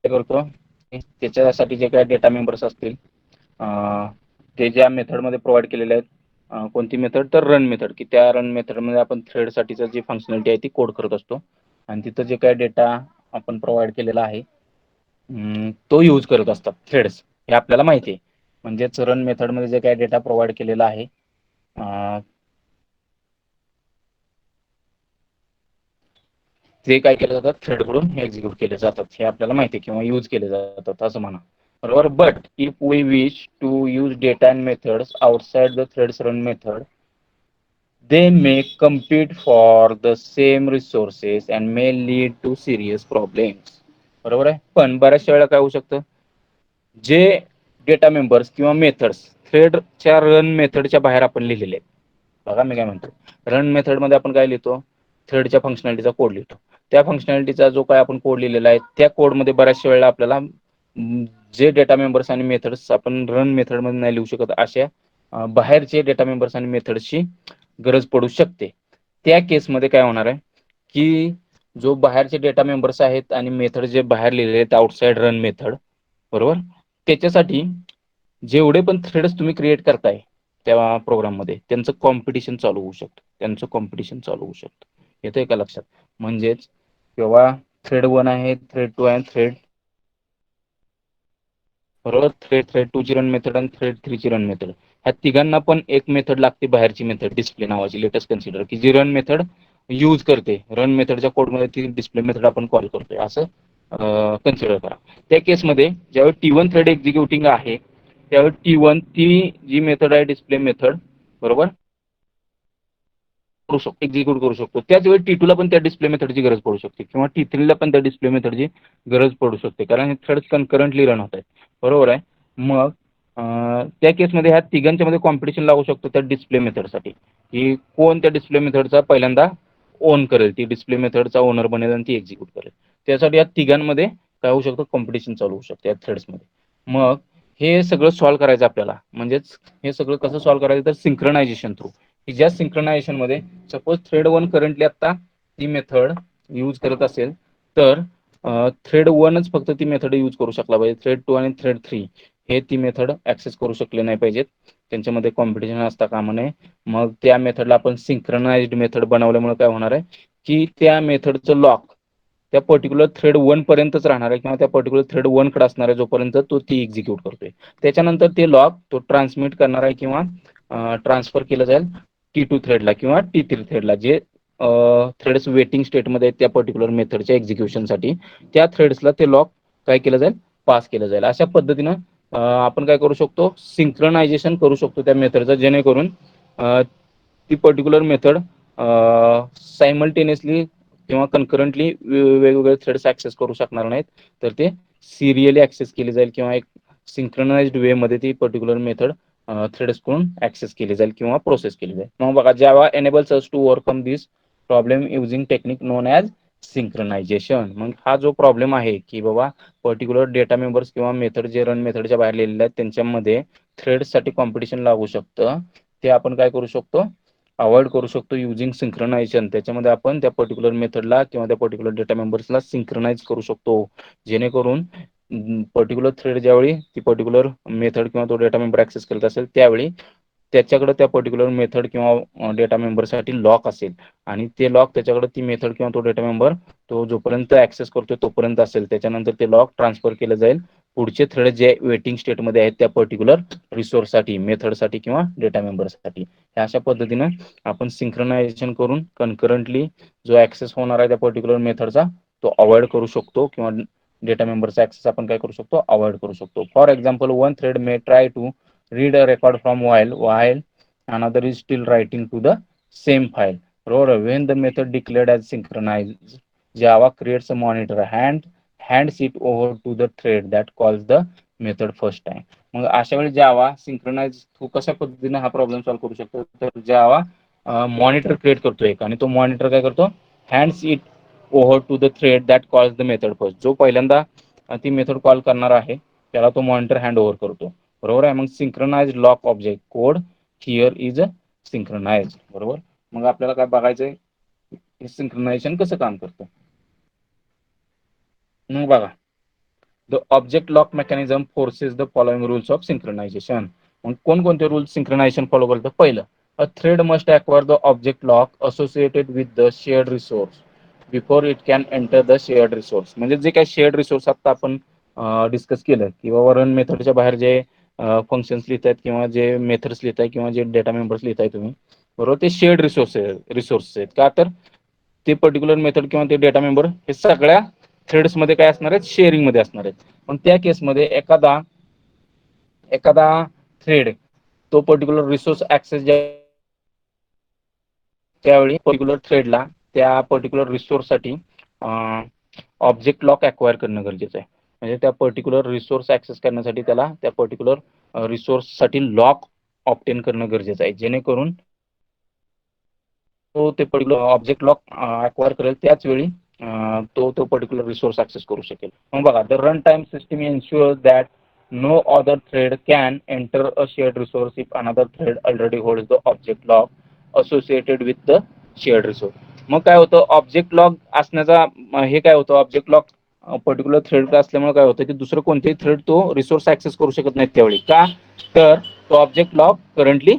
काय करतो त्याच्यासाठी जे काही डेटा मेंबर्स असतील ते ज्या मेथडमध्ये प्रोव्हाइड केलेले आहेत, कोणती मेथड तर रन मेथड, की त्या रन मेथडमध्ये आपण थ्रेडसाठीचं जी फंक्शनॅलिटी आहे ती कोड करत असतो आणि तिथं जे काही डेटा आपण प्रोव्हाइड केलेला आहे तो यूज करत असतात थ्रेड्स, हे आपल्याला माहिती आहे. म्हणजेच रन मेथडमध्ये जे काही डेटा प्रोव्हाइड केलेला आहे ते काय केलं जातात, थ्रेडकडून एक्झिक्यूट केले जातात, हे आपल्याला माहिती आहे किंवा यूज केले जातात असं म्हणा. बरोबर, but if we wish to use data and methods outside the threads run method they may compete for the same resources and may lead to serious problems. बरोबर आहे, पण बऱ्याचशा वेळा काय होऊ शकतं, जे डेटा मेंबर्स किंवा मेथड्स थ्रेडच्या रन मेथडच्या बाहेर आपण लिहिलेले आहेत. बघा मी काय म्हणतो, रन मेथडमध्ये आपण काय लिहितो, थ्रेडच्या फंक्शनॅलिटीचा कोड लिहितो. त्या फंक्शनॅलिटीचा जो काय आपण कोड लिहिलेला आहे त्या कोडमध्ये बऱ्याचशा वेळेला आपल्याला जे डेटा मेंबर्स आणि मेथड्स आपण रन मेथडमध्ये नाही लिहू शकत अशा बाहेरचे डेटा मेंबर्स आणि मेथड्सची गरज पडू शकते. त्या केसमध्ये काय होणार आहे की जो बाहेरचे डेटा मेंबर्स आहेत आणि मेथड जे बाहेर लिहिलेले आहेत आउटसाइड रन मेथड, बरोबर, त्याच्यासाठी जेवढे पण थ्रेड्स तुम्ही क्रिएट करताय त्या प्रोग्राममध्ये त्यांचं कॉम्पिटिशन चालू होऊ शकतं, येतंय का लक्षात? म्हणजेच किंवा थ्रेड 1 आहे, थ्रेड 2 आहे, थ्रेड बरोबर, थ्रेड 2 ची रन मेथड आणि थ्रेड 3 ची रन मेथड, ह्या तिघांना पण एक मेथड लागते बाहेरची मेथड डिस्प्ले नावाची. लेटेस्ट कन्सिडर की जी रन मेथड यूज करते, रन मेथडच्या कोडमध्ये ती डिस्प्ले मेथड आपण कॉल करतोय असं कन्सिडर करा. त्या केसमध्ये ज्यावेळी T1 थ्रेड एक्झिक्युटिंग आहे त्यावेळी T1 ती जी मेथड आहे डिस्प्ले मेथड, बरोबर, करू शकतो, एक्झिक्यूट करू शकतो. त्याच वेळी T2 ला पण त्या डिस्प्ले मेथडची गरज पडू शकते किंवा T3 ला पण त्या डिस्प्ले मेथडची गरज पडू शकते, कारण हे थ्रेड्स कन्करंटली रन होत आहेत. बरोबर आहे, मग त्या केसमध्ये ह्या तिघांच्या मध्ये कॉम्पिटिशन लागू शकतो त्या डिस्प्ले मेथडसाठी, की कोण त्या डिस्प्ले मेथडचा पहिल्यांदा ओन करेल, ती डिस्प्ले मेथडचा ओनर बनेल आणि ती एक्झिक्यूट करेल. त्यासाठी या तिघांमध्ये काय होऊ शकतं, कॉम्पिटिशन चालू होऊ शकतं या थ्रेड्समध्ये. मग हे सगळं सॉल्व्ह करायचं आपल्याला, म्हणजेच हे सगळं कसं सॉल्व्ह करायचं तर सिंक्रोनायझेशन थ्रू, की ज्या सिंक्रोनायझेशन मध्ये सपोज थ्रेड 1 करंटली आता ती मेथड यूज करत असेल तर थ्रेड 1च फक्त ती मेथड यूज करू शकला पाहिजे. थ्रेड 2 आणि थ्रेड 3 हे ती मेथड ऍक्सेस करू शकले नाही पाहिजेत. त्यांच्यामध्ये कॉम्पिटिशन असता कामा नये. मग त्या मेथडला आपण सिंक्रोनाइज्ड मेथड बनवल्यामुळे काय होणार आहे की त्या मेथडचं लॉक त्या पर्टिक्युलर थ्रेड 1 पर्यंतच राहणार आहे किंवा त्या पर्टिक्युलर थ्रेड 1 कडे असणार आहे जोपर्यंत तो ती एक्झिक्यूट करतोय. त्याच्यानंतर ते लॉक तो ट्रान्समिट करणार आहे किंवा ट्रान्सफर केलं जाईल T2 थ्रेडला किंवा T3 थ्रेडला, जे थ्रेड्स वेटिंग स्टेटमध्ये आहेत त्या पर्टिक्युलर मेथडच्या एक्झिक्युशनसाठी. त्या थ्रेड्सला ते लॉक काय केलं जाईल, पास केलं जाईल. अशा पद्धतीनं आपण काय करू शकतो, सिंक्रोनायझेशन करू शकतो त्या मेथडचं, जेणेकरून ती पर्टिक्युलर मेथड सायमल्टेनियसली किंवा कन्करंटली वेगवेगळे थ्रेड्स ऍक्सेस करू शकणार नाहीत, तर ते सिरियली ऍक्सेस केली जाईल किंवा एक सिंक्रोनाइज्ड वे मध्ये ती पर्टिक्युलर मेथड थ्रेड्स कडून ऍक्सेस केली जाईल किंवा प्रोसेस केली जाईल. मग बघा, Java enables us to overcome this problem using technique known as synchronization. मग हा जो प्रॉब्लेम आहे की बाबा पर्टिक्युलर डेटा मेंबर्स किंवा मेथड जे रन मेथडच्या बाहेर लिहिलेले आहेत त्यांच्यामध्ये थ्रेड्ससाठी कॉम्पिटिशन लागू शकतं, ते आपण काय करू शकतो, अवॉइड करू शकतो युझिंग सिंक्रोनायझेशन. त्याच्यामध्ये आपण त्या पर्टिक्युलर मेथडला किंवा त्या पर्टिक्युलर डेटा मेंबर्सला सिंक्रोनाइज करू शकतो, जेणेकरून पर्टिक्युलर थ्रेड ज्यावेळी ती पर्टिक्युलर मेथड किंवा तो डेटा मेंबर ऍक्सेस करत असेल त्यावेळी त्याच्याकडे त्या पर्टिक्युलर मेथड किंवा डेटा मेंबरसाठी लॉक असेल आणि ते लॉक त्याच्याकडे ती मेथड किंवा तो डेटा मेंबर तो जोपर्यंत ऍक्सेस करतोय तोपर्यंत असेल. त्याच्यानंतर ते लॉक ट्रान्सफर केलं जाईल पुढचे थ्रेड जे वेटिंग स्टेटमध्ये आहेत त्या पर्टिक्युलर रिसोर्ससाठी, मेथडसाठी किंवा डेटा मेंबरसाठी. अशा पद्धतीनं आपण सिंक्रोनायझेशन करून कन्करंटली जो ऍक्सेस होणार आहे त्या पर्टिक्युलर मेथडचा तो अवॉइड करू शकतो किंवा डेटा मेंबरचा ऍक्सेस आपण काय करू शकतो, अवॉइड करू शकतो. For example, one thread may try to read a record from while another is still writing to the same file. However, when the method declared as synchronized, Java creates a monitor and hands it over to the thread that calls the method first time. मग अशा वेळी जावा synchronise कशा पद्धतीने हा problem solve करू शकतो, तर जावा monitor create करतो एक, आणि तो मॉनिटर काय करतो, hands it over to the thread that calls the method first. जो पहिल्यांदा ती मेथड कॉल करणार आहे त्याला तो मॉनिटर हँड ओव्हर करतो. बरोबर आहे. मग synchronize lock object code here is synchronize. बरोबर. मग आपल्याला काय बघायचंय, सिंक्रोनायझेशन कसं काम करतं. मग बघा, the object lock mechanism forces the following rules of synchronization. मग कोणकोणते रूल्स सिंक्रोनायझेशन फॉलो करतं. पहिलं, a thread must acquire the object lock associated with the shared resource before it can enter the shared resource. म्हणजे जे काही shared resource आता आपण discuss केलं की बाबा रन मेथडच्या बाहेर जे फंक्शन्स लिहितात किंवा जे मेथड्स लिहिताय किंवा जे डेटा मेंबर्स लिहिताय तुम्ही, बरोबर, ते शेअर्ड रिसोर्सेस आहेत. का तर ते पर्टिक्युलर मेथड किंवा ते डेटा मेंबर हे सगळ्या थ्रेड्स मध्ये काय असणार आहेत, शेअरिंग मध्ये असणार आहेत. पण त्या केसमध्ये एखादा थ्रेड तो पर्टिक्युलर रिसोर्स ऍक्सेस त्यावेळी पर्टिक्युलर थ्रेडला त्या पर्टिक्युलर रिसोर्स साठी ऑब्जेक्ट लॉक अक्वायर करणं गरजेचं आहे. म्हणजे त्या पर्टिक्युलर रिसोर्स ऍक्सेस करण्यासाठी त्याला त्या पर्टिक्युलर रिसोर्स साठी लॉक ऑप्टेन करणं गरजेचं आहे, जेणेकरून तो ते पर्टिक्युलर ऑब्जेक्ट लॉक अक्वायर करेल त्याच वेळी तो पर्टिक्युलर रिसोर्स ऍक्सेस करू शकेल. मग बघा, the run time system इन्शुअर्स that no other thread can enter a shared resource if another thread already holds the object lock associated with the shared resource. मग काय होतं, ऑब्जेक्ट लॉक असण्याचा हे काय होतं, ऑब्जेक्ट लॉक पर्टिक्युलर थ्रेड असल्यामुळे काय होतं की दुसरं कोणतेही थ्रेड तो रिसोर्स ऍक्सेस करू शकत नाहीत त्यावेळी. का तर तो ऑब्जेक्ट लॉक करंटली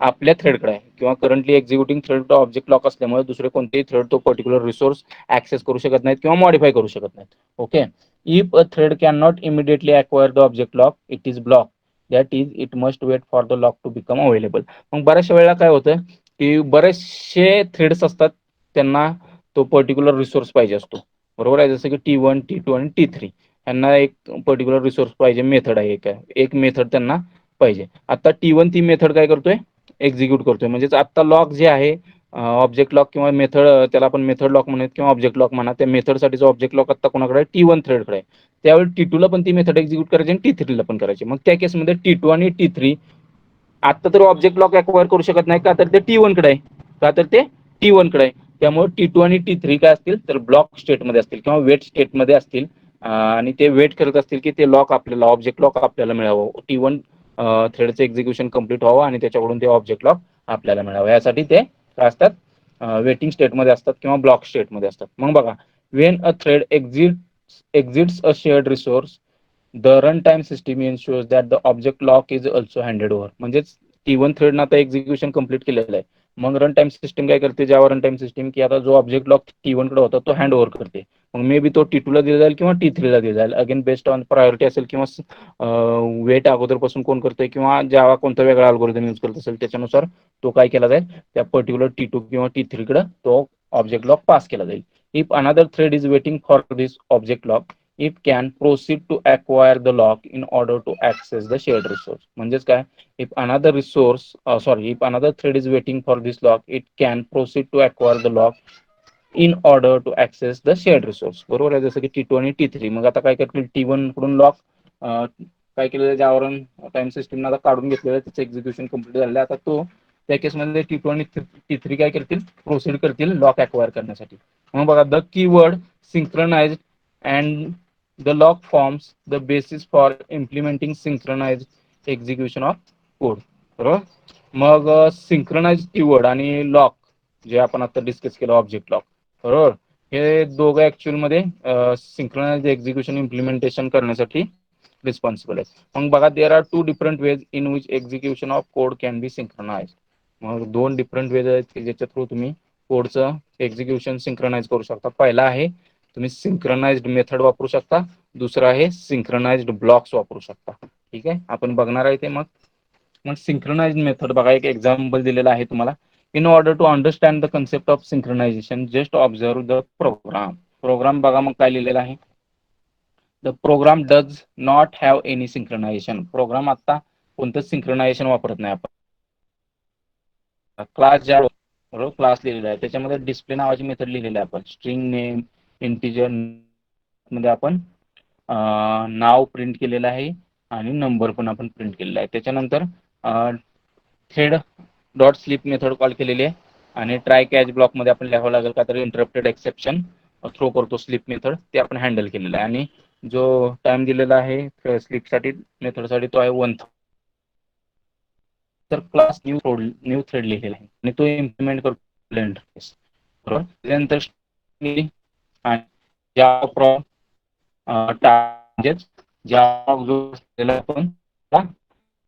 आपल्या थ्रेडकडे आहे किंवा currently executing thread object lock असल्यामुळे दुसरे कोणतेही थ्रेड तो पर्टिक्युलर रिसोर्स ऍक्सेस करू शकत नाहीत किंवा मॉडिफाय करू शकत नाहीत. Okay. If a thread can not immediately acquire the object lock it is block, that is it must wait for the lock to become available. मग बऱ्याचशा वेळेला काय होतं की बरेचसे थ्रेड्स असतात त्यांना तो पर्टिक्युलर रिसोर्स पाहिजे असतो. बरोबर आहे. जसं की T1, T2 आणि T3 यांना एक पर्टिक्युलर रिसोर्स पाहिजे, मेथड आहे एक मेथड त्यांना पाहिजे. आता T1 ती मेथड काय करतोय, एक्झिक्यूट करतोय. म्हणजेच आता लॉक जे आहे ऑब्जेक्ट लॉक किंवा मेथड, त्याला आपण मेथड लॉक म्हणत किंवा ऑब्जेक्ट लॉक म्हणा, त्या मेथडसाठी जो ऑब्जेक्ट लॉक आता कोणाकडे आहे, T1 थ्रेडकडे आहे. त्यावेळी T2 ला पण ती मेथड एक्झिक्यूट करायची आणि T3 ला पण करायची. मग त्या केसमध्ये T2 आणि T3 आता तर ऑब्जेक्ट लॉक अक्वायर करू शकत नाही, का तर ते T1 कडे आहे, का तर ते T1 कडे आहे. त्यामुळे T2 आणि T3 काय असतील तर ब्लॉक स्टेटमध्ये असतील किंवा वेट स्टेटमध्ये असतील आणि ते वेट करत असतील की ते लॉक आपल्याला ऑब्जेक्ट लॉक आपल्याला मिळावं, T1 थ्रेडचं एक्झिक्युशन कंप्लीट व्हावं आणि त्याच्याकडून ते ऑब्जेक्ट लॉक आपल्याला मिळावं. यासाठी ते काय असतात, वेटिंग स्टेटमध्ये असतात किंवा ब्लॉक स्टेटमध्ये असतात. मग बघा, when a thread exit exits a shared resource, the runtime system ensures that the object lock is also handed over. म्हणजेच T1 थ्रेडनं आता एक्झिक्युशन कंप्लीट केलेलं आहे. मग रन टाइम सिस्टीम काय करते, जावा रन टाइम सिस्टीम, की आता जो ऑब्जेक्ट लॉक T1 कडे होता तो हँड ओव्हर करते. मग मे बी तो T2 ला दिला जाईल किंवा T3 ला दिला जाईल. अगेन बेस्ड ऑन प्रायोरिटी असेल किंवा वेट अगोदरपासून कोण करतोय किंवा जावा कोणता वेगळा अल्गोरिदम यूज करत असेल त्याच्यानुसार तो काय केला जाईल, त्या पर्टिक्युलर T2 किंवा T3 कडे तो ऑब्जेक्ट लॉक पास केला जाईल. If another thread is waiting for this object lock, it can proceed to acquire the lock in order to access the shared resource. म्हणजेच काय, if another resource if another thread is waiting for this lock, it can proceed to acquire the lock in order to access the shared resource. बरोबर आहे, जसं की T2 आणि T3. मग आता काय करतील, T1 कडून लॉक काय केलेलं, ज्यावरून टाइम सिस्टीम आता काढून घेतलेलं, त्याचं एक्झिक्युशन कंप्लीट झालेलं. आता तो त्या केसमध्ये T2 आणि T3 काय करतील, प्रोसीड करतील लॉक अक्वायर करण्यासाठी. मग बघा, the keyword synchronized and the lock forms the basis for implementing synchronized execution of code. बरोबर. मग सिंक्रोनाइज कीवर्ड आणि लॉक जे आपण आता डिस्कस केलं, ऑब्जेक्ट लॉक, बरोबर, हे दोघं ऍक्च्युअल मध्ये सिंक्रोनाइज एक्झिक्युशन इम्प्लिमेंटेशन करण्यासाठी रिस्पॉन्सिबल आहे. मग बघा, there are two different ways in which execution of code can be synchronize. मग दोन डिफरंट वेज आहेत की ज्याच्या थ्रू तुम्ही कोडचं एक्झिक्युशन सिंक्रोनाइज करू शकता. पहिला आहे तुम्ही सिंक्रोनाइज्ड मेथड वापरू शकता, दुसरा आहे सिंक्रोनाइज्ड ब्लॉक्स वापरू शकता. ठीक आहे, आपण बघणार आहे ते. मग सिंक्रोनाइज्ड मेथड बघा, एक एक्झाम्पल दिलेलं आहे तुम्हाला. In order to understand the concept of synchronization, just observe the program. Program बघा मग काय लिहिलेलं आहे. The program does not have any synchronization. Program आता कोणतंच सिंक्रोनायझेशन वापरत नाही. आपण क्लास ज्या बरोबर क्लास लिहिलेला आहे त्याच्यामध्ये डिस्प्ले नावाची मेथड लिहिलेली आहे. आपण स्ट्रिंग नेम इंटिजर मध्ये आपण नाव प्रिंट केलेलं आहे आणि नंबर पण आपण प्रिंट केलेला आहे. त्याच्यानंतर thread dot sleep method call केलेली आहे आणि ट्राय कॅच ब्लॉक मध्ये आपण लिहावं लागेल का तर इंटरप्टेड एक्सेप्शन थ्रो करतो स्लीप मेथड, ते आपण हँडल केलेलं आहे. आणि जो टाइम दिलेला आहे स्लीपसाठी मेथडसाठी तो आहे 1. तर क्लास न्यू थ्रेड लिहिलेला आहे आणि तो इम्प्लिमेंट करतो इंटरफेस. बरोबर. त्यानंतर आपण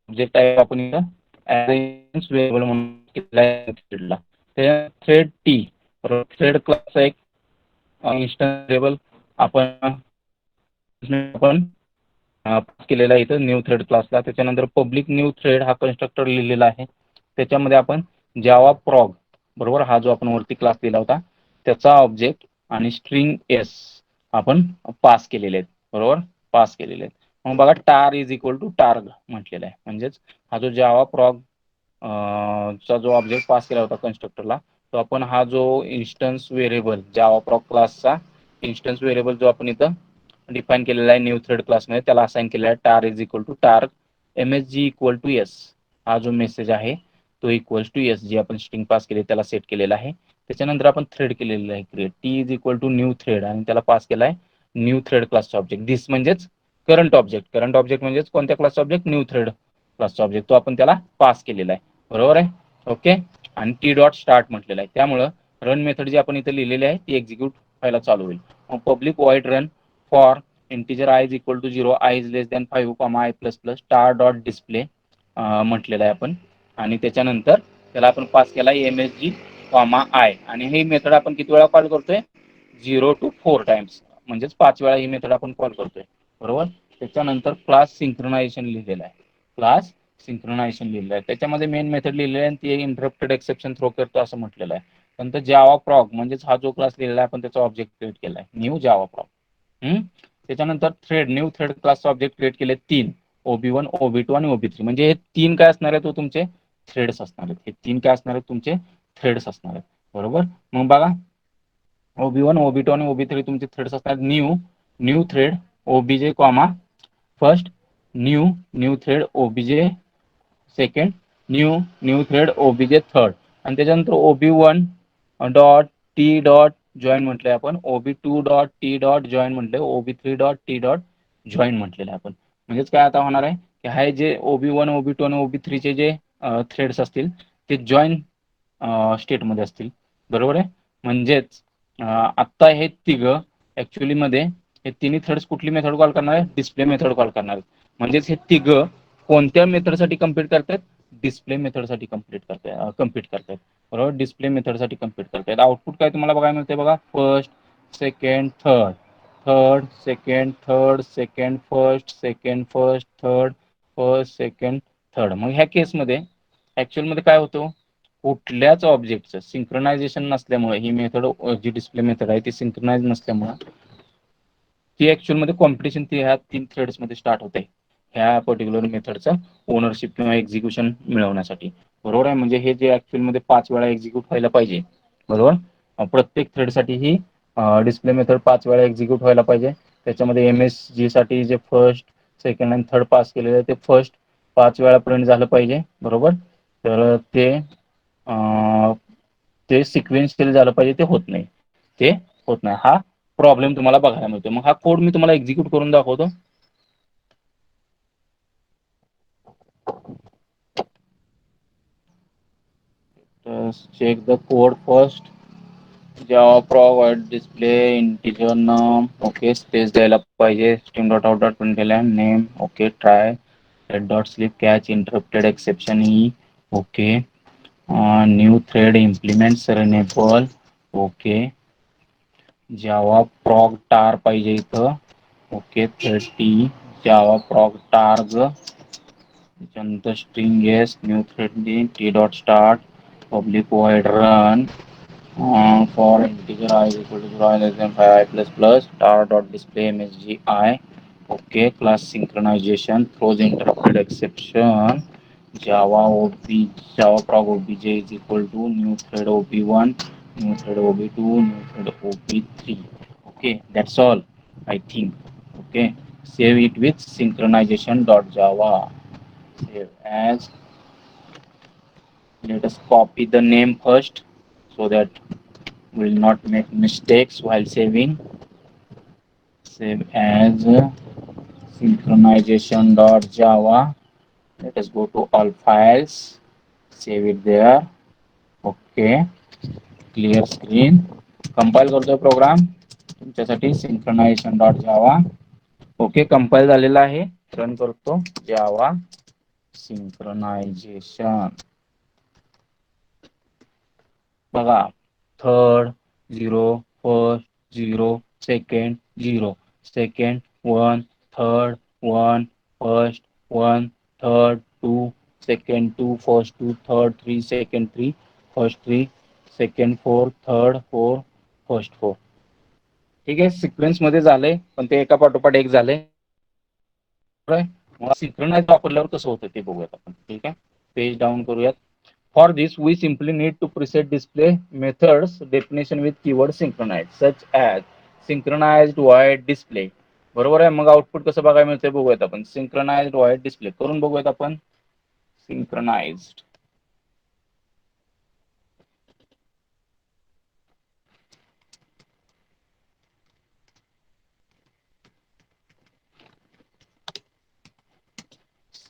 ऑब्जेक्ट आहे आपण इथं अरेंज वेरिएबल म्हणून थ्रेडला. थ्रेड टी थ्रेड क्लासचा एक इन्स्टन्स व्हेरिएबल आपण केलेला आहे इथं न्यू थ्रेड क्लासला. त्याच्यानंतर पब्लिक न्यू थ्रेड हा कन्स्ट्रक्टर लिहिलेला आहे. त्याच्यामध्ये आपण जावा प्रॉग, बरोबर, हा जो आपण वरती क्लास दिला होता त्याचा ऑब्जेक्ट आणि स्ट्रिंग एस आपण पास केलेले आहेत. बरोबर, पास केलेले आहेत. मग बघा, टार इज इक्वल टू टार्ग म्हटलेला आहे. म्हणजेच हा जो जावा प्रॉग चा जो ऑब्जेक्ट पास केला होता कन्स्ट्रक्टरला, तो आपण हा जो इन्स्टन्स व्हेरिएबल जावा प्रॉग क्लासचा इन्स्टन्स व्हेरिएबल जो आपण इथं डिफाईन केलेला आहे न्यू थ्रेड क्लासमध्ये, त्याला असाइन केलेला आहे tar is equal to targ msg equal to S. हा जो मेसेज आहे तो इक्वल्स टू एस, जी आपण स्ट्रिंग पास केली त्याला सेट केलेला आहे. त्याच्यानंतर आपण थ्रेड केलेला आहे create, T is equal to new thread आणि त्याला पास केला आहे न्यू थ्रेड क्लासचा ऑब्जेक्ट. दिस म्हणजेच करंट ऑब्जेक्ट. करंट ऑब्जेक्ट म्हणजेच कोणत्या क्लासचा ऑब्जेक्ट, न्यू थ्रेड क्लासचा ऑब्जेक्ट, तो आपण त्याला पास केलेला आहे. बरोबर आहे, ओके. आणि टी डॉट स्टार्ट म्हटलेला आहे. त्यामुळं रन मेथड जी आपण इथे लिहिलेली आहे ती एक्झिक्यूट व्हायला चालू होईल. मग public void run for integer i is equal to 0, i is less than 5, i plus plus star dot display म्हटलेलं आहे आपण. आणि त्याच्यानंतर त्याला आपण पास केला msg, i. आणि ही मेथड आपण किती वेळा कॉल करतोय, 0 to 4 टाइम्स, म्हणजेच 5 वेळा ही मेथड आपण कॉल करतोय. बरोबर. त्याच्यानंतर क्लास सिंक्रोनायझेशन लिहिलेलं आहे. क्लास सिंक्रोनायझेशन लिहिलेलं आहे. त्याच्यामध्ये मेन मेथड लिहिलेली आहे आणि ती इंटरप्टेड एक्सेप्शन थ्रो करतो असं म्हटलेलं आहे. नंतर जावा प्रॉग म्हणजेच हा जो क्लास लिहिलेला आहे आपण त्याचा ऑब्जेक्ट क्रिएट केला आहे न्यू जावा प्रॉग. त्याच्यानंतर थ्रेड न्यू थ्रेड क्लासचा ऑब्जेक्ट क्रिएट केले 3, OB1 OB2 आणि OB3. म्हणजे हे 3 काय असणार आहे, तो तुमचे थ्रेड्स असणार आहेत. हे 3 काय असणार आहेत, तुमचे थ्रेड्स असणार आहेत. बरोबर. मग बघा, OB1 OB2 आणि OB3 तुमचे थ्रेड्स असणार. New thread OBJ comma first, new thread OBJ second, new thread OBJ third. आणि त्याच्यानंतर OB1 dot T dot join म्हटलंय आपण, OB2 dot T dot join म्हटलंय, OB3 dot T dot join म्हटलेलं आहे आपण. म्हणजेच काय आता होणार आहे की हे जे OB1 OB2 आणि OB3 चे जे थ्रेड्स असतील ते जॉईन स्टेटमध्ये असतील. बरोबर आहे. म्हणजेच आत्ता हे तिघं ऍक्च्युअली मध्ये हे तिन्ही थ्रेड्स कुठली मेथड कॉल करणार आहे? डिस्प्ले मेथड कॉल करणार आहे. म्हणजेच हे तिघं कोणत्या मेथडसाठी कम्प्लीट करतात? डिस्प्ले मेथडसाठी कम्प्लीट करतात. बरोबर, डिस्प्ले मेथडसाठी कम्प्लीट करतात. आउटपुट काय तुम्हाला बघायला मिळते बघा, first, second, third, third, second, third, second, first, second, first, third, first, second, third. मग ह्या केसमध्ये ऍक्च्युअलमध्ये काय होतं? कुठल्याच ऑब्जेक्टचं सिंक्रोनायझेशन नसल्यामुळे ही मेथड, जी डिस्प्ले मेथड आहे ती सिंक्रोनाइज नसल्यामुळे ती ऍक्च्युअलमध्ये कॉम्पिटिशन ती ह्या 3 थ्रेड्समध्ये स्टार्ट होते ह्या पर्टिक्युलर मेथडचं ओनरशिप किंवा एक्झिक्युशन मिळवण्यासाठी. बरोबर आहे, म्हणजे हे जे ऍक्च्युअलमध्ये 5 वेळा एक्झिक्यूट व्हायला पाहिजे, बरोबर, प्रत्येक थ्रेडसाठी ही डिस्प्ले मेथड 5 वेळा एक्झिक्यूट व्हायला पाहिजे. त्याच्यामध्ये MSG साठी जे फर्स्ट, सेकंड आणि थर्ड पास केलेलं आहे ते फर्स्ट 5 वेळा प्रिंट झालं पाहिजे. बरोबर, तर ते सिक्वेन्शियल झालं पाहिजे, ते होत नाही, ते होत नाही. हा प्रॉब्लेम तुम्हाला बघायला मिळतो. मग हा कोड मी तुम्हाला एक्झिक्यूट करून दाखवतो. Check the code first. Java provide display integer num, okay, space द्यायला पाहिजे, string.out.println name, okay, try, red.sleep catch interrupted exception e, okay, new thread implement enable, okay, Java prog tar पाहिजे इथं, okay, 30 Java prog targ, त्याच्यानंतर string s, new thread t dot start, public void run, for integer I is equal to 0 I less than 5 I plus plus tar dot display msg I, okay, class synchronization, throws interrupted exception, java prog obj is equal to new thread ob1, new thread ob2, new thread ob3. Okay, that's all, I think. Okay, save it with synchronization dot java. Save as. Let us copy the name first so that will not make mistakes while saving. Save as synchronization.java. Let us go to all files, save it there. Okay, clear screen. Compile करतोय programme तुमच्यासाठी synchronization.java. Okay, compile झालेला आहे. Run करतो जावा synchronisation. बघा, third 0, first 0, second 0, second 1, third 1, first 1, third 2, second 2, first 2, third 3, second 3, first 3, second 4, third 4, first 4. ठीक आहे, sequence मध्ये झालंय, पण ते एका पाठोपाठ एक झालंय. सिंक्रोनाइज वापरल्यावर कसं होतं ते बघूयात आपण. ठीक आहे, पेज डाऊन करूयात. For this, we simply need to preset display methods definition with keyword synchronize, such as synchronized void display. बरोबर आहे, मग आउटपुट कसं बघायला मिळतंय बघूयात आपण. सिंक्रोनाइज्ड void display करून बघूयात आपण. Synchronized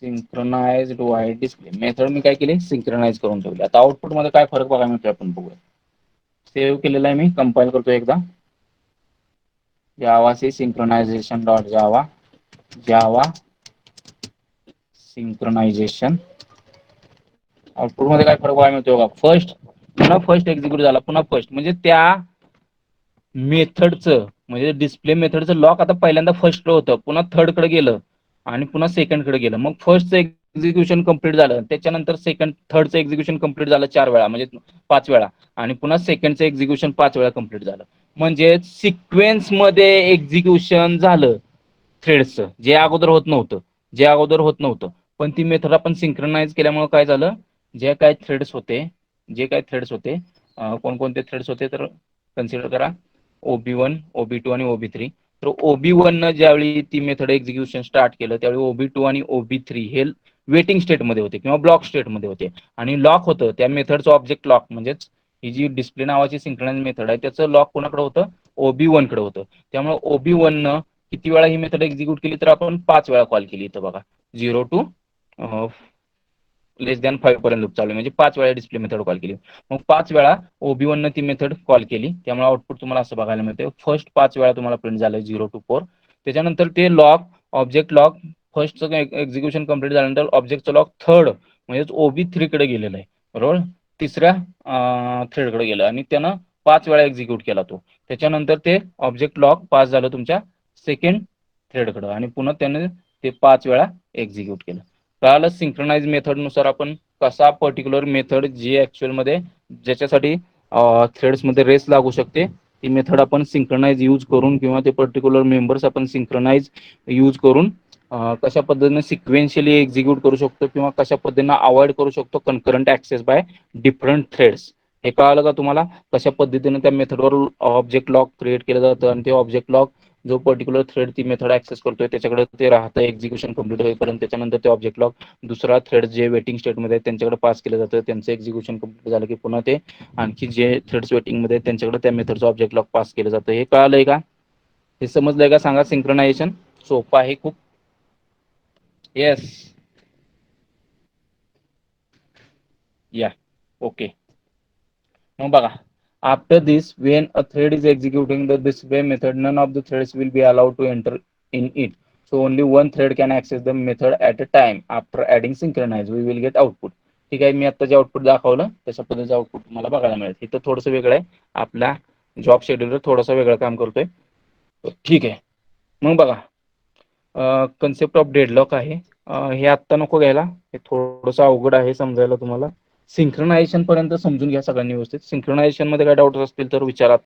synchronized void display method मी काय केली, सिंक्रोनाइज करून ठेवली. आता आउटपुट मध्ये काय फरक बघायला मिळतोय आपण बघूया. सेव्ह केलेला आहे मी, कंपाईल करतो एकदा. जावा सी सिंक्रोनाइजेशन डॉट जावा, जावा सिंक्रोनाइजेशन. आउटपुट मध्ये काय फरक बघायला मिळतोय बघा. फर्स्ट पुन्हा फर्स्ट एक्झिक्यूट झाला, पुन्हा फर्स्ट, म्हणजे त्या मेथडचं, म्हणजे डिस्प्ले मेथडचं लॉक आता पहिल्यांदा फर्स्टकडे होतं, पुन्हा थर्डकडे गेलं आणि पुन्हा सेकंडकडे गेलं. मग फर्स्टचं एक्झिक्युशन कंप्लीट झालं, त्याच्यानंतर थर्डचं एक्झिक्युशन कंप्लीट झालं 4 वेळा, म्हणजे 5 वेळा, आणि पुन्हा सेकंडचं एक्झिक्युशन 5 वेळा कंप्लीट झालं. म्हणजे सिक्वेन्स मध्ये एक्झिक्युशन झालं थ्रेड्सचं, जे अगोदर होत नव्हतं. पण ती मेथड आपण सिंक्रोनाइज केल्यामुळे काय झालं, जे काय थ्रेड्स होते, कोणकोणते थ्रेड्स होते तर कन्सिडर करा, OB1, OB2 आणि OB3. तर OB1 न ज्यावेळी ती मेथड एक्झिक्युशन स्टार्ट केलं, त्यावेळी OB2 आणि OB3 हे वेटिंग स्टेटमध्ये होते किंवा ब्लॉक स्टेटमध्ये होते, आणि लॉक होतं त्या मेथडचं ऑब्जेक्ट लॉक, म्हणजेच ही जी डिस्प्ले नावाची सिंक्रोनाइज मेथड आहे त्याचं लॉक कोणाकडे होतं, OB1 कडे होतं. त्यामुळे OB1 न किती वेळा ही मेथड एक्झिक्यूट केली तर आपण 5 वेळा कॉल केली. इथं बघा, 0 to लेस दॅन 5 पर्यंत लूप चालू आहे, म्हणजे 5 वेळा डिस्प्ले मेथड कॉल केली. मग 5 वेळा OB1 ती मेथड कॉल केली, त्यामुळे आउटपुट तुम्हाला असं बघायला मिळते. फर्स्ट 5 वेळा तुम्हाला प्रिंट झालं 0 to 4. त्याच्यानंतर ते लॉग, ऑब्जेक्ट लॉग फर्स्टचं एक्झिक्युशन कंप्लीट झाल्यानंतर ऑब्जेक्टचं लॉग थर्ड म्हणजेच OB3 कडे गेलेलं आहे, बरोबर. तिसऱ्या थ्रेडकडे गेलं आणि त्यानं 5 वेळा एक्झिक्यूट केला तो. त्याच्यानंतर ते ऑब्जेक्ट लॉग पास झालं तुमच्या सेकंड थ्रेडकडे आणि पुन्हा त्याने ते 5 वेळा एक्झिक्यूट केलं. कळालं. सिंक्रोनाइज मेथड नुसार आपण कसा पर्टिक्युलर मेथड जी ऍक्च्युअल मध्ये ज्याच्यासाठी थ्रेड्स मध्ये रेस लागू शकते ती मेथड आपण सिंक्रोनाइज यूज करून किंवा ते पर्टिक्युलर मेंबर्स आपण सिंक्रोनाइज यूज करून कशा पद्धतीने सिक्वेन्शियली एक्झिक्यूट करू शकतो किंवा कशा पद्धतीने अवॉइड करू शकतो कन्करंट ऍक्सेस बाय डिफरंट थ्रेड्स. हे कळालं का तुम्हाला? कशा पद्धतीने त्या मेथडवर ऑब्जेक्ट लॉक क्रिएट केलं जातं आणि ते ऑब्जेक्ट लॉक जो पर्टिक्युलर थ्रेड ती मेथड ऍक्सेस करतोय त्याच्याकडे ते राहतं एक्झिक्युशन कंप्लीट होईपर्यंत. त्याच्यानंतर ते ऑब्जेक्ट लॉक दुसरा थ्रेड जे वेटिंग स्टेटमध्ये आहेत त्यांच्याकडे पास केलं जातं. त्यांचं एक्झिक्युशन कंप्लीट झालं की पुन्हा ते आणखी जे थ्रेड्स वेटिंग मध्ये त्यांच्याकडे त्या मेथडचं ऑब्जेक्ट लॉक पास केलं जातं. हे कळालंय का? हे समजलंय का? सांगा. सिंक्रोनायझेशन सोपं आहे खूप. येस. या. ओके. मग बघा, after this when a thread is executing the display method none of the threads will be allowed to enter in it, so only one thread can access the method at a time. After adding synchronize we will get output. ठीक आहे. मी आता जे output दाखवलं तशा पद्धतीचं output तुम्हाला बघायला मिळेल. इथं थोडंसं वेगळं आहे, आपला जॉब शेड्यूलर थोडंसं वेगळं काम करतोय. ठीक आहे. मग बघा, कन्सेप्ट ऑफ डेडलॉक आहे. हे आत्ता नको घ्यायला, हे थोडंसं अवघड आहे समजायला तुम्हाला. सिंक्रोनायझेशन पर्यंत समजून घ्या सगळ्यांनी व्यवस्थित. सिंक्रोनायझेशन मध्ये काय डाऊट असतील तर विचारा.